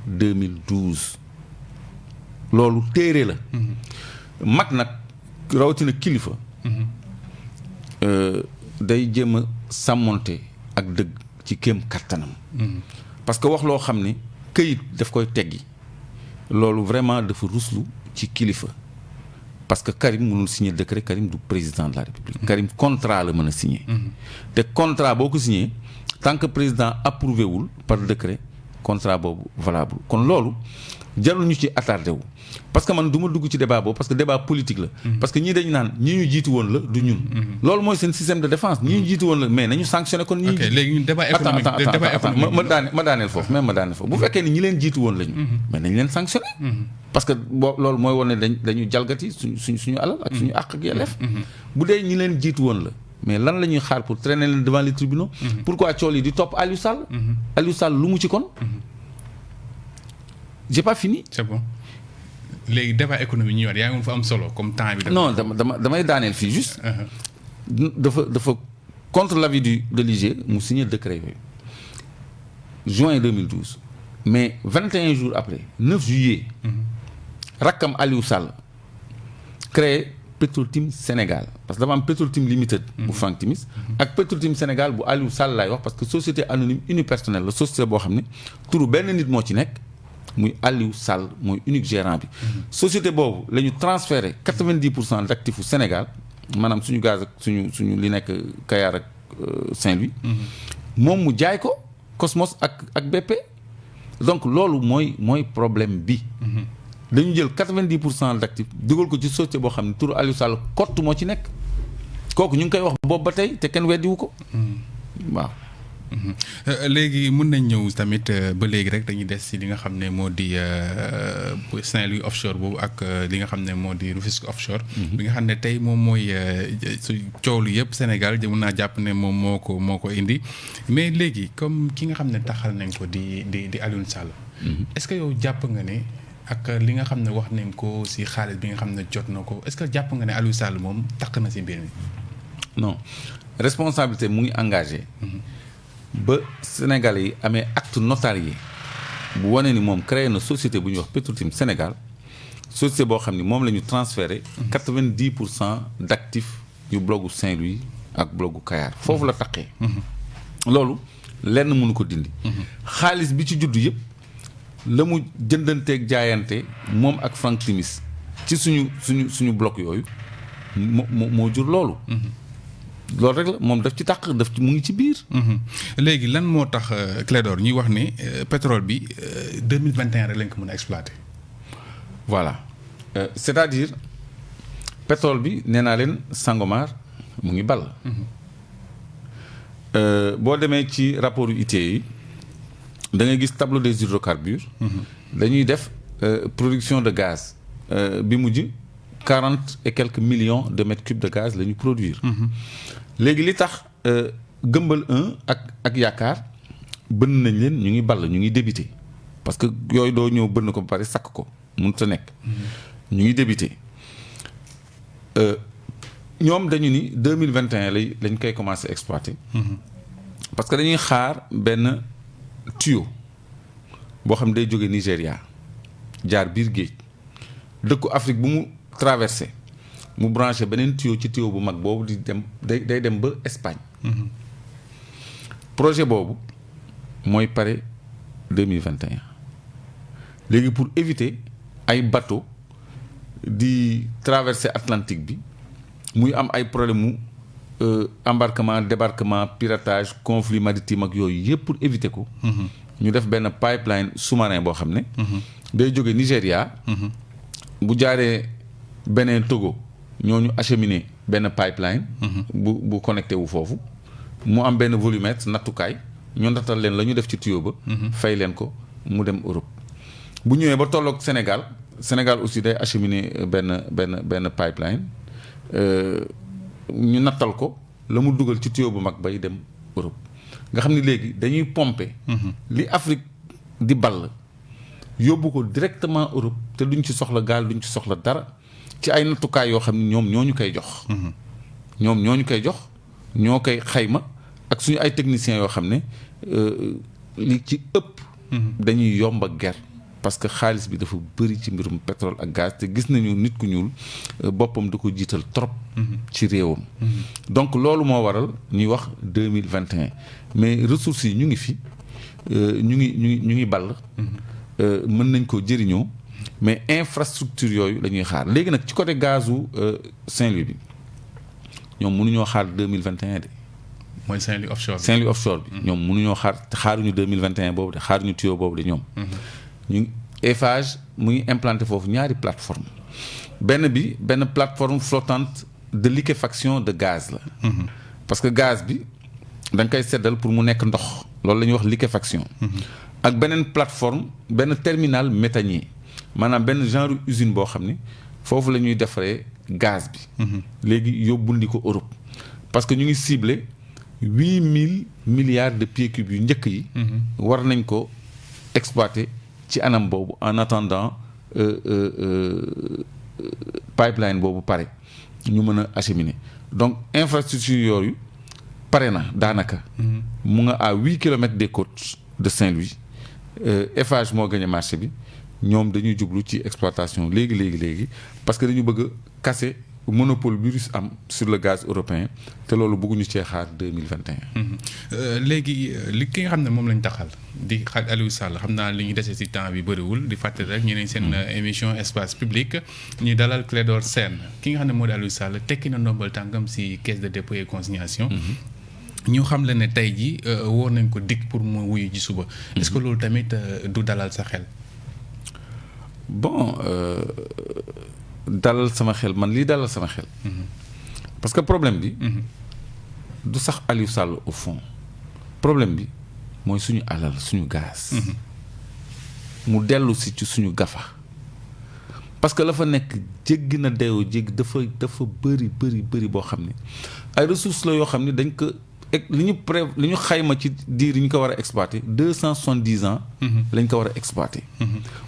2012 loolu téere la. mag nag rawatina kilifa. day jéem a sàmmonte ak dëgg ci kéem kattanam. parce que wax loo xam ne këyit daf koy teggi loolu vraiment dafa ruslu ci kilifa parce que Karim mënul signer décret Karim du président de la République. Karim contrat la mën a signer. te contrat boo ko signer tant que président approuvé wul par décret contrat boobu valable kon loolu jarul ñu ci attardé wu. parce que man du ma dugg ci débat boobu parce que débat politique la. parce que ñii dañu naan ñi ñu jiitu woon la du ñun. loolu mooy seen système de défense ñi ñu jiitu woon la mais nañu sanctionné kon. ñi léegi ñun débat économique ma daaneel foofu bu fekkee ni ñi leen jiitu woon lañu. mais nañ leen sanctionné. parce que loolu mooy wane ne dañu jalgati suñu alal ak suñu àq ak yelleef. bu dee ñi leen jiitu woon la mais lan la ñuy xaar pour traîner leen devant les tribunaux. pourquoi cool yi di topp Aliou Sall. Aliou Sall lu mu ci kon. j'ai pas fini. c'est bon. léegi débat économique ñu yaa ngi fa am solo comme temps bi. non damay daaneel fii juste. dafa contre l'avis de l'IGE mu signé décret yooyu juin 2012 mais 21 jours après 9 juillet. rakkam Aliou Sall créé Petro-Tim Sénégal parce que dafa am Petro-Tim Limited. bu Franck Timis ak Petro-Tim Sénégal bu Aliou Sall laay wax parce que société anonyme unipersonnelle la société boo xam ne turu benn nit moo ci nekk. muy Aliou Sall mooy unique gérant bi. société boobu la ñu transféré 90% d'actifs Sénégal maanaam suñu gaz ak suñu li nekk Kayar ak Saint-Louis. moom mu jaay ko Cosmos ak BP. donc loolu mooy problème bi. dañu jël 90% d'actifs dugal ko ci société boo xam ne turu Aliou Sall kott moo ci nekk kooku ñu ngi koy wax boobu ba tey te kenn weddiwu ko waaw. léegi mën nañ ñëw tamit ba léegi rek dañuy des ci li nga xam ne moo di Saint-Louis offshore boobu ak li nga xam ne moo di Rufisque offshore. bi nga xam ne tey moom mooy su coow lu yëpp Sénégal mën naa jàpp ne moom moo ko indi mais léegi comme ki nga xam ne taxal nañ ko di Aliou Sall. est-ce que yow jàpp nga ne ak li nga xam ne wax nañ ko ci xaalis bi nga xam ne jot na ko est-ce que jàpp nga ne Aliou Sall moom takk na ci mbir mi. non responsabilité mu ngi engagé. ba Sénégalais yi amee acte notarié bu wane ni moom créé na société bu ñuy wax Petro-Tim Sénégal société boo xam ni moom la ñu transféré 90% d'actifs yu blogu Saint-Louis ak blogu Kayar foofu la taqee loolu lenn mënu ko dindi xaalis bi ci juddu yëpp la mu jëndanteeg jaayante moom ak Frank Timis ci suñu bloc yooyu moo jur loolu loolu rek la moom daf ci tàq daf ci mu ngi ci biir léegi lan moo tax Clédor ñuy wax ne pétrole bi 2021 rek lañ ko mën a exploiter. voilà c'est-à-dire pétrole bi nee naa leen Sangomar mu ngi ball boo demee ci rapport yu ITIE yi da ngay gis tableau des hydrocarbures dañuy def production de gaz bi mujj 40 et quelques millions de mètres cubes de gaz la ñu produire léegi li tax Gëmbal 1 ak Yaakaar bënn nañ leen ñu ngi ball ñu ngi débité parce que yooyu doo ñëw bënn ko ba pare sakk ko mënut a nekk ñu ngi débité ñoom dañu ni 2021 lañ koy commencé exploiter parce que dañuy xaar benn tuyau boo xam ne day jóge Nigéria jaar biir géej dëkku Afrique bu mu traversé mu branché beneen tuyau ci tuyau bu mag boobu di dem day dem ba Espagne projet boobu mooy pare 2021 léegi pour éviter ay bateau di traverser Atlantique bi muy am ay problème mu embarquement débarquement piratage conflit maritime ak yooyu yëpp pour éviter ko ñu def benn pipeline sous-marin boo xam ne day jóge Nigéria bu jaaree beneen Togo ñooñu acheminé benn pipeline bu connecté wu foofu mu am benn volumètre nattukaay ñu nattal leen la ñu def ci tuyau ba fay leen ko mu dem Europe bu ñëwee ba tolloog Sénégal aussi day acheminé benn pipeline ñu nattal ko la mu dugal ci tuyau bu mag bay dem Europe nga xam ni léegi dañuy pomper li Afrique di ball yóbbu ko directement Europe te duñ ci soxla gaal duñ ci soxla dara ci ay nattukaay yoo xam ne ñoom ñoo ñu koy jox ñoo koy xayma ak suñu ay techniciens yoo xam ne li ci ëpp dañuy yomb ak ger parce que xaalis bi dafa bëri ci mbirum pétrole ak gaz te gis nañu nit ku ñuul boppam da ko jiital trop ci réewam donc loolu moo waral ñuy wax 2021 mais ressources yi ñu ngi fi ñu ngi ball mën nañ ko jëriñoo mais infrastructure yooyu la ñuy xaar léegi nag ci côté gazu Saint-Louis bi ñoom mënuñoo xaar 2021 de mooy Saint-Louis offshore bi ñoom mënuñoo xaaruñu 2021 boobu de xaaruñu tuyau boobu de ñoom ñu Eiffage mu ngi implanté foofu ñaari plateforme benn plateforme flottante de liquéfaction de gaz la parce que gaz bi da nga koy seddal pour mu nekk ndox loolu la ñuy wax liquéfaction ak beneen plateforme benn terminal méthanier maanaam benn genre usine boo xam ne foofu la ñuy defaree gaz bi léegi yóbbul di ko Europe parce que ñu ngi ciblé 8000 milliards de pieds cubes yu njëkk yi war nañ ko exploiter ci anam boobu en attendant pipeline boobu pare ñu mën a acheminer donc infrastructure yooyu pare na daanaka mu nga à 8 kilomètres des côtes de Saint-Louis Eiffage moo gagné marché bi ñoom dañuy jublu ci exploitation léegi parce que dañu bëgg a casser monopole bi Russie am sur le gaz européen te loolu bëgguñu cee xaar 2021 léegi li ki nga xam ne moom lañ taxal di xaaj Aliou Sall xam naa li ñu dese ci temps bi bëriwul di fàttali rek ñu ne seen émission espace public ñu dalal Clédor Sène ki nga xam ne moo di Aliou Sall tekki na ndombal tànkam ci caisse de dépôt et consignation ñu xam la ne tey ji woo nañ ko dikk pour mu wuyu ji suba est-ce que loolu tamit du dalal sa xel bon dalal sama xel man lii dalal sama xel parce que problème bi du sax Aliou Sall au fond problème bi mooy suñu alal suñu gaz mu dellu si ci suñu gafa parce que la fa nekk jéggi na deewu jéggi dafa bëri boo xam ne ay ressources la yoo xam ne dañ ko li ñu xayma ci diir yi ñu ko war a exploiter 270 ans lañ ko war a exploiter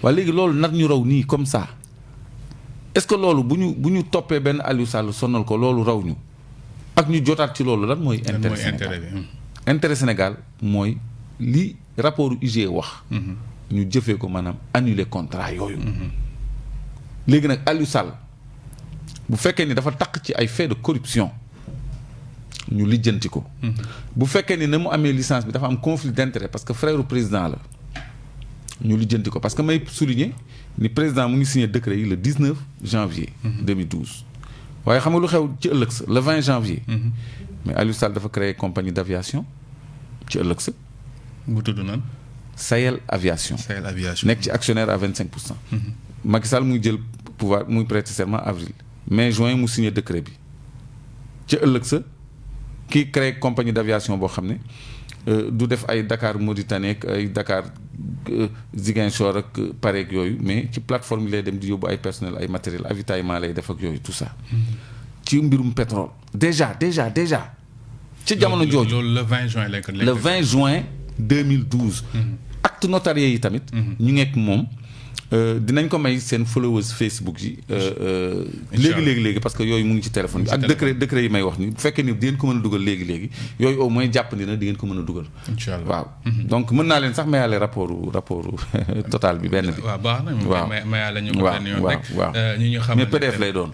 waaye léegi loolu nag ñu raw nii comme ça est-ce que loolu bu ñu toppee benn Aliou Sall sonal ko loolu raw ñu ak ñu jotaat ci loolu lan mooy intérêt Sénégal intérêt Sénégal mooy li rapport IGE wax ñu jëfee ko maanaam annuler contrat yooyu léegi nag Aliou Sall bu fekkee ni dafa taq ci ay faits de corruption ñu lijjanti ko. bu fekkee ni na mu amee licence bi dafa am conflit d'intérêt parce que frère président la ñu lijjanti ko parce que may souligner ni président mu ngi signé décret yi le 19 janvier 2012 waaye xam nga lu xew ci ëllëg sa le 20 janvier mais Aliou Sall dafa créer compagnie d'aviation ci ëllëg sa bu tudd nan Sahel Aviation nekk ci actionnaire à 25%. Macky Sall muy jël pouvoir muy prêter serment avril mai juin mu signé décret bi ci ëllëg sa kii créé compagnie d'aviation boo xam ne du def ay Dakar Mauritanie ak ay Dakar Ziguinchor ak pareeg yooyu mais ci plateforme yi lay dem di yóbbu ay personnel ay matériel avitaillement lay def ak yooyu tout ça ci mbirum pétrole déjà ci jamono jooju loolu le 20 juin lay ko le 20 juin 2012 acte notarié yi tamit ñu nekk moom dinañ ko may seen followers Facebook yi léegi parce que yooyu mu ngi ci téléphone bi ak décret yi may wax ni bu fekkee ni di ngeen ko mën a dugal léegi yooyu au moins jàpp ni na di ngeen ko mën a dugal inchallah waaw donc mën naa leen sax mayaale rapport total bi benn bi waaw baax na mayaale ñu ko benn yoon rek waaw ñu xam mais PDF lay doon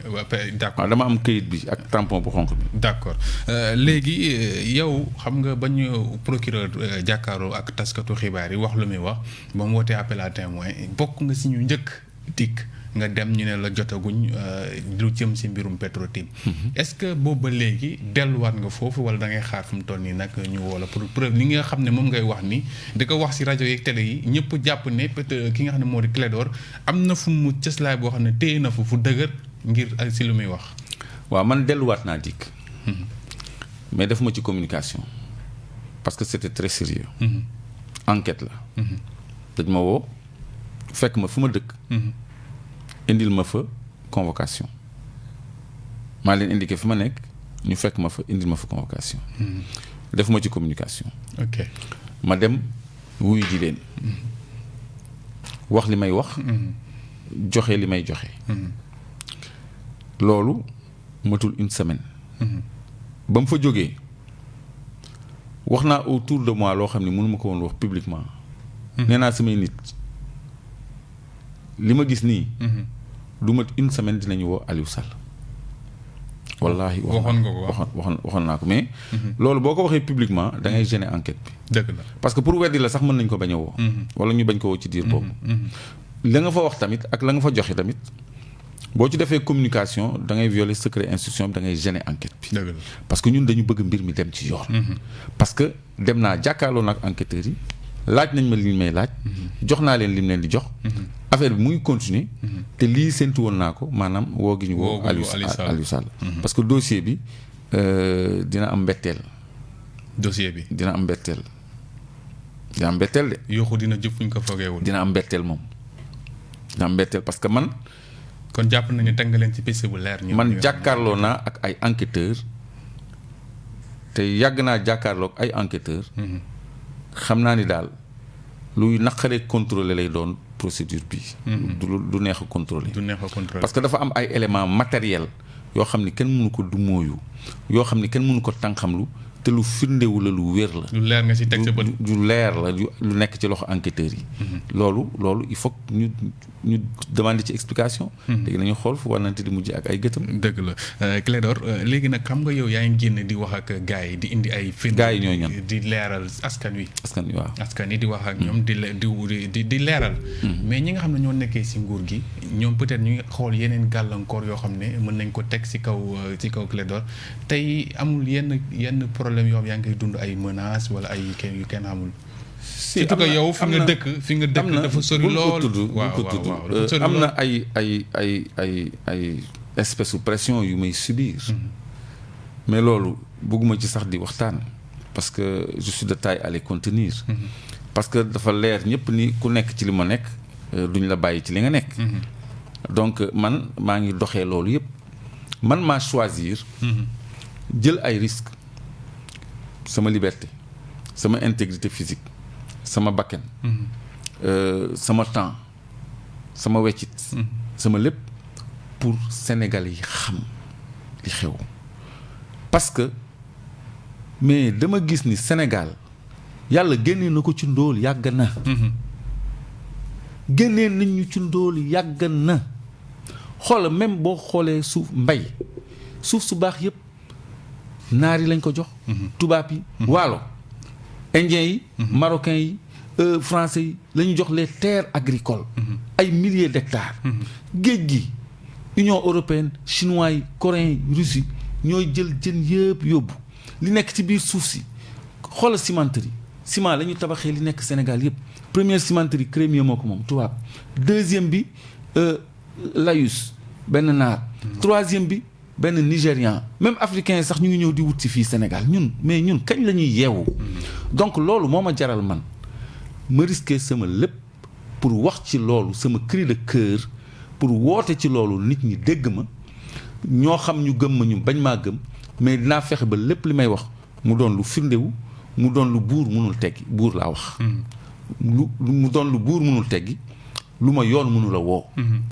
d'accord waaw dama am këyit bi ak tampon bu xonq bi d'accord léegi yow xam nga ba ñu procureur jàkkaaroo ak taskatu xibaar yi wax lu muy wax ba mu wootee appel à témoin bokk nga si ñu njëkk dikk nga dem ñu ne la jotaguñ lu jëm si mbirum Petro-Tim est-ce que boobu ba léegi delluwaat nga foofu wala da ngay xaar fu mu toll nii nag ñu woo la pour preuve li nga xam ne moom ngay wax ni di ko wax si rajo yeeg télé yi ñëpp jàpp ne peut-être ki nga xam ne moo di Clédor am na fu mu cëslaay boo xam ne téye na fu dëgër ngir si lu muy wax. waaw man delluwaat naa dikk mais def ma ci communication parce que c'était très sérieux enquête la dañ ma woo fekk ma fu ma dëkk indil ma fa convocation maa leen indiqué fi ma nekk ñu fekk ma fa indil ma fa convocation def ma ci communication ok ma dem wuyu ji leen wax li may wax joxe li may joxe loolu matul une semaine ba mu fa jógee wax naa autour de moi loo xam ne mënu ma ko woon wax publiquement nee naa samay nit li ma gis nii du mat une semaine dinañu woo Aliou Sall wallaahi waxoon nga ko waxoon naa ko mais loolu boo ko waxee publiquement da ngay gêner enquête bi dëgg la parce que pour weddi la sax mën nañ ko bañ a woo wala ñu bañ ko woo ci diir boobu la nga fa wax tamit ak la nga fa joxe tamit boo ci defee communication da ngay violer secret instruction bi da ngay gêner enquête bi dëgg la parce que ñun dañu bëgg mbir mi dem ci yoon parce que dem naa jàkkaarloo nag enquêteurs yi laaj nañ ma li ñu may laaj jox naa leen li mu leen di jox affaire bi mu ngi continuer te lii séntu woon naa ko maanaam woo gi ñu woo Aliou Sall parce que dossier bi dina am mbetteel dina am mbetteel de yooxu dina jëf fu ñu ko fogeewul dina am mbetteel moom dina am mbetteel parce que man kon jàpp nañu teg nga leen ci piste bu leer man jàkkaarloo naa ak ay enquêteurs te yàgg naa jàkkaarloo ak ay enquêteurs xam naa ni daal luy naqaree contrôler lay doon procédure bi du neex a contrôler parce que dafa am ay éléments matériels yoo xam ni kenn mënu ko du mooyu yoo xam ni kenn mënu ko tànqamlu te lu firndewu la lu wér la lu leer nga ci teg sa bët lu leer la lu nekk ci loxo enquêteurs yi loolu il faut que ñu demander ci explication léegi nañu xool fu warnante di mujj ak ay gëtam dëgg la Clédor léegi nag xam nga yow yaa ngi génn di wax ak gars yi di indi ay firnde gars yi ñooy ñan di leeral askan wi waaw askan yi di wax ak ñoom di leeral mais ñi nga xam ne ñoo nekkee ci nguur gi ñoom peut-être ñu ngi xool yeneen gàllankoor yoo xam ne mën nañ ko teg ci kaw Clédor tey amul yenn problème yoo xam yaa ngi koy dund ay menaces wala ay yu kenn amul surtout que yow fi nga dëkk dafa sori lool waaw am na ay espèce de pression yu may subir mais loolu bëgguma ci sax di waxtaan parce que je suis de taille à les contenir parce que dafa leer ñëpp ni ku nekk ci li ma nekk duñ la bàyyi ci li nga nekk donc man maa ngi doxee loolu yëpp man maa choisir jël ay risques sama liberté sama intégrité physique sama bakkan sama temps sama weccit sama lépp pour Sénégalais yi xam li xew parce que mais dama gis ni Sénégal yàlla génnee na ko ci ndóol yàgg na génnee nañ ñu ci ndóol yàgg na xoola même boo xoolee suuf mbay suuf su baax yëpp naar yi lañ ko jox tubaab yi waalo indien yi marocain yi français yi la ñu jox les terres agricoles ay milliers d'hectares géej gi Union européenne chinois yi coréens yi russes yi ñooy jël jën yëpp yóbbu li nekk ci biir suuf si xoola cimenterie ciment la ñu tabaxee li nekk Sénégal yëpp première cimenterie Crémier moo ko moom tubaab deuxième bi Layus benn naar troisième bi benn Nigérian même africain sax ñu ngi ñëw di wut si fii Sénégal mais ñun kañ la ñuy yeewu donc loolu moo ma jaral man ma risqué sama lépp pour wax ci loolu sama cri de cœur pour woote ci loolu nit ñi dégg ma ñoo xam ñu gëm ma ñu bañ maa gëm mais dinaa fexe ba lépp li may wax mu doon lu firndewu mu doon lu buur mënul teggi buur laa wax mu doon lu buur mënul teggi lu ma yoon mënul a woo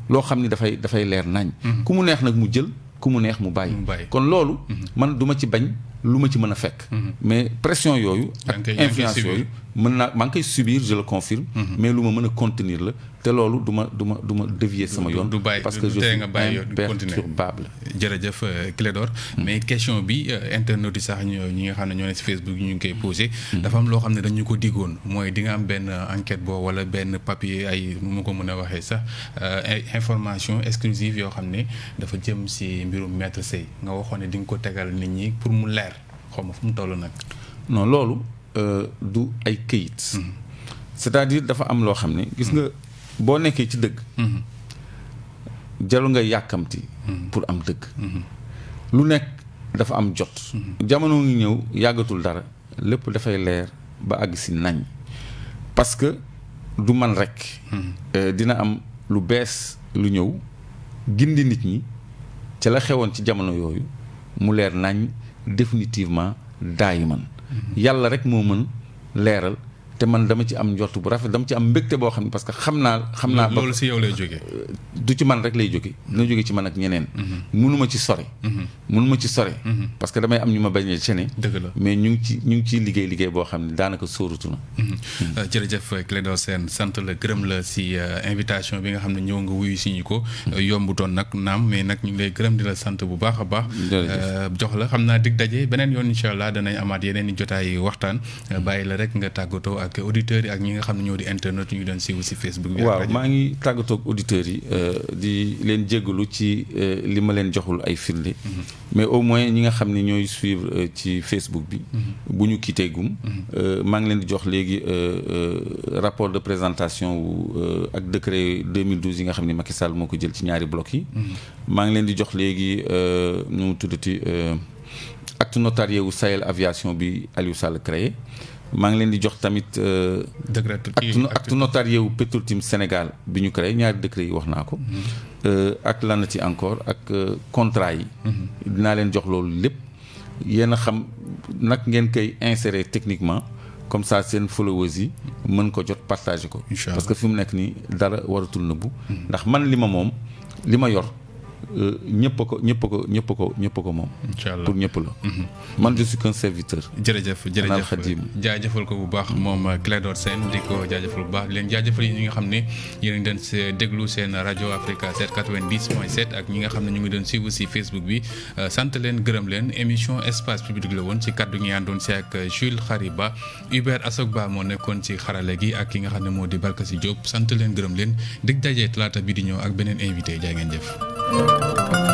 loo xam ni dafay leer nañ ku mu neex nag mu jël ku mu neex mu bàyyi kon loolu man du ma ci bañ lu ma ci mën a fekk mais pression yooyu ak influence yooyu mën naa maa ngi koy subir je le confirme mais lu ma mën a contenir la te loolu du ma dévier sama yoon parce que je suis imperturbable jërëjëf Clédor mais question bi internautes yi sax ñi nga xam ne ñoo ne si Facebook ñu ngi koy posé dafa am loo xam ne dañu ko diggoon mooy di nga am benn enquête boo wala benn papier ay nu mu ko mën a waxee sax information exclusive yoo xam ne dafa jëm si mbirum Maître Sèye nga waxoon ne di nga ko tegal nit ñi pour mu leer xaw ma fu mu toll nag non loolu du ay këyit c'est-à-dire dafa am loo xam ne gis nga boo nekkee ci dëgg jarul nga yàkkamti pour am dëgg lu nekk dafa am jot jamono ngi ñëw yàggatul dara lépp dafay leer ba àgg si nañ parce que du man rek dina am lu bees lu ñëw gindi nit ñi ca la xewoon ci jamono yooyu mu leer nañ définitivement daayi man yàlla rek moo mën leeral te man dama ci am njort bu rafet dama ci am mbégte boo xam ne parce que xam naa loolu si yow lay jógee du ci man rek lay jóge dina jóge ci man ak ñeneen mënuma ci sore parce que damay am ñu ma bañee cene dëgg la mais ñu ngi ciy liggéey boo xam ne daanaka sóoratu na jërëjëf Clédor Sène sant la gërëm la si invitation bi nga xam ne ñëw nga wuyu si ñu ko yombutoon nag naam mais nag ñu ngi lay gërëm di la sant bu baax a baax jox la xam naa dig daje beneen yoon incha allah danañ amaat yeneen i jotaay waxtaan bàyyi la rek nga tàggatoo ak auditeurs yi ak ñi nga xam ne ñoo di internet ñu doon siiw si Facebook bi. waaw maa ngi tàggatoo ak auditeurs yi di leen jéggalu ci li ma leen joxul ay firnde mais au moins ñi nga xam ne ñooy suivre ci Facebook bi bu ñu quitté gum maa ngi leen di jox léegi rapport de présentation wu ak décret 2012 yi nga xam ne Macky Sall moo ko jël ci ñaari blocs yi maa ngi leen di jox léegi nu mu tuddati acte notarié wu Sahel aviation bi Aliou Sall créé maa ngi leen di jox tamit acte notarié wu Petrotim Sénégal bi ñu créé ñaari décret yi wax naa ko ak lanati encore ak contrat yi dinaa leen jox loolu lépp yéen a xam nag ngeen koy insérer techniquement comme ça seen followers yi mën ko jot partager ko parce que fi mu nekk nii dara waratul nëbbu ndax man li ma moom li ma yor ñëpp ko moom. incha allah pour ñëpp la. man je suis qu'un serviteur. jërëjëf jaajëfal ko bu baax moom Clédor Sène di ko jaajëfal bu baax di leen jaajëfal yi ñi nga xam ne yéen a ngi doon déglu seen rajo Africa 790.7 ak ñi nga xam ne ñu ngi doon suivre si Facebook bi sant leen gërëm leen émission espace public la woon ci kaddu gi àndoon si ak Jules Khariba Hubert Asogba moo nekkoon ci xarale gi ak ki nga xam ne moo di Barkasi Diop sant leen gërëm leen dig daje talaata bi di ñëw ak beneen invité jaa ngeen jëf.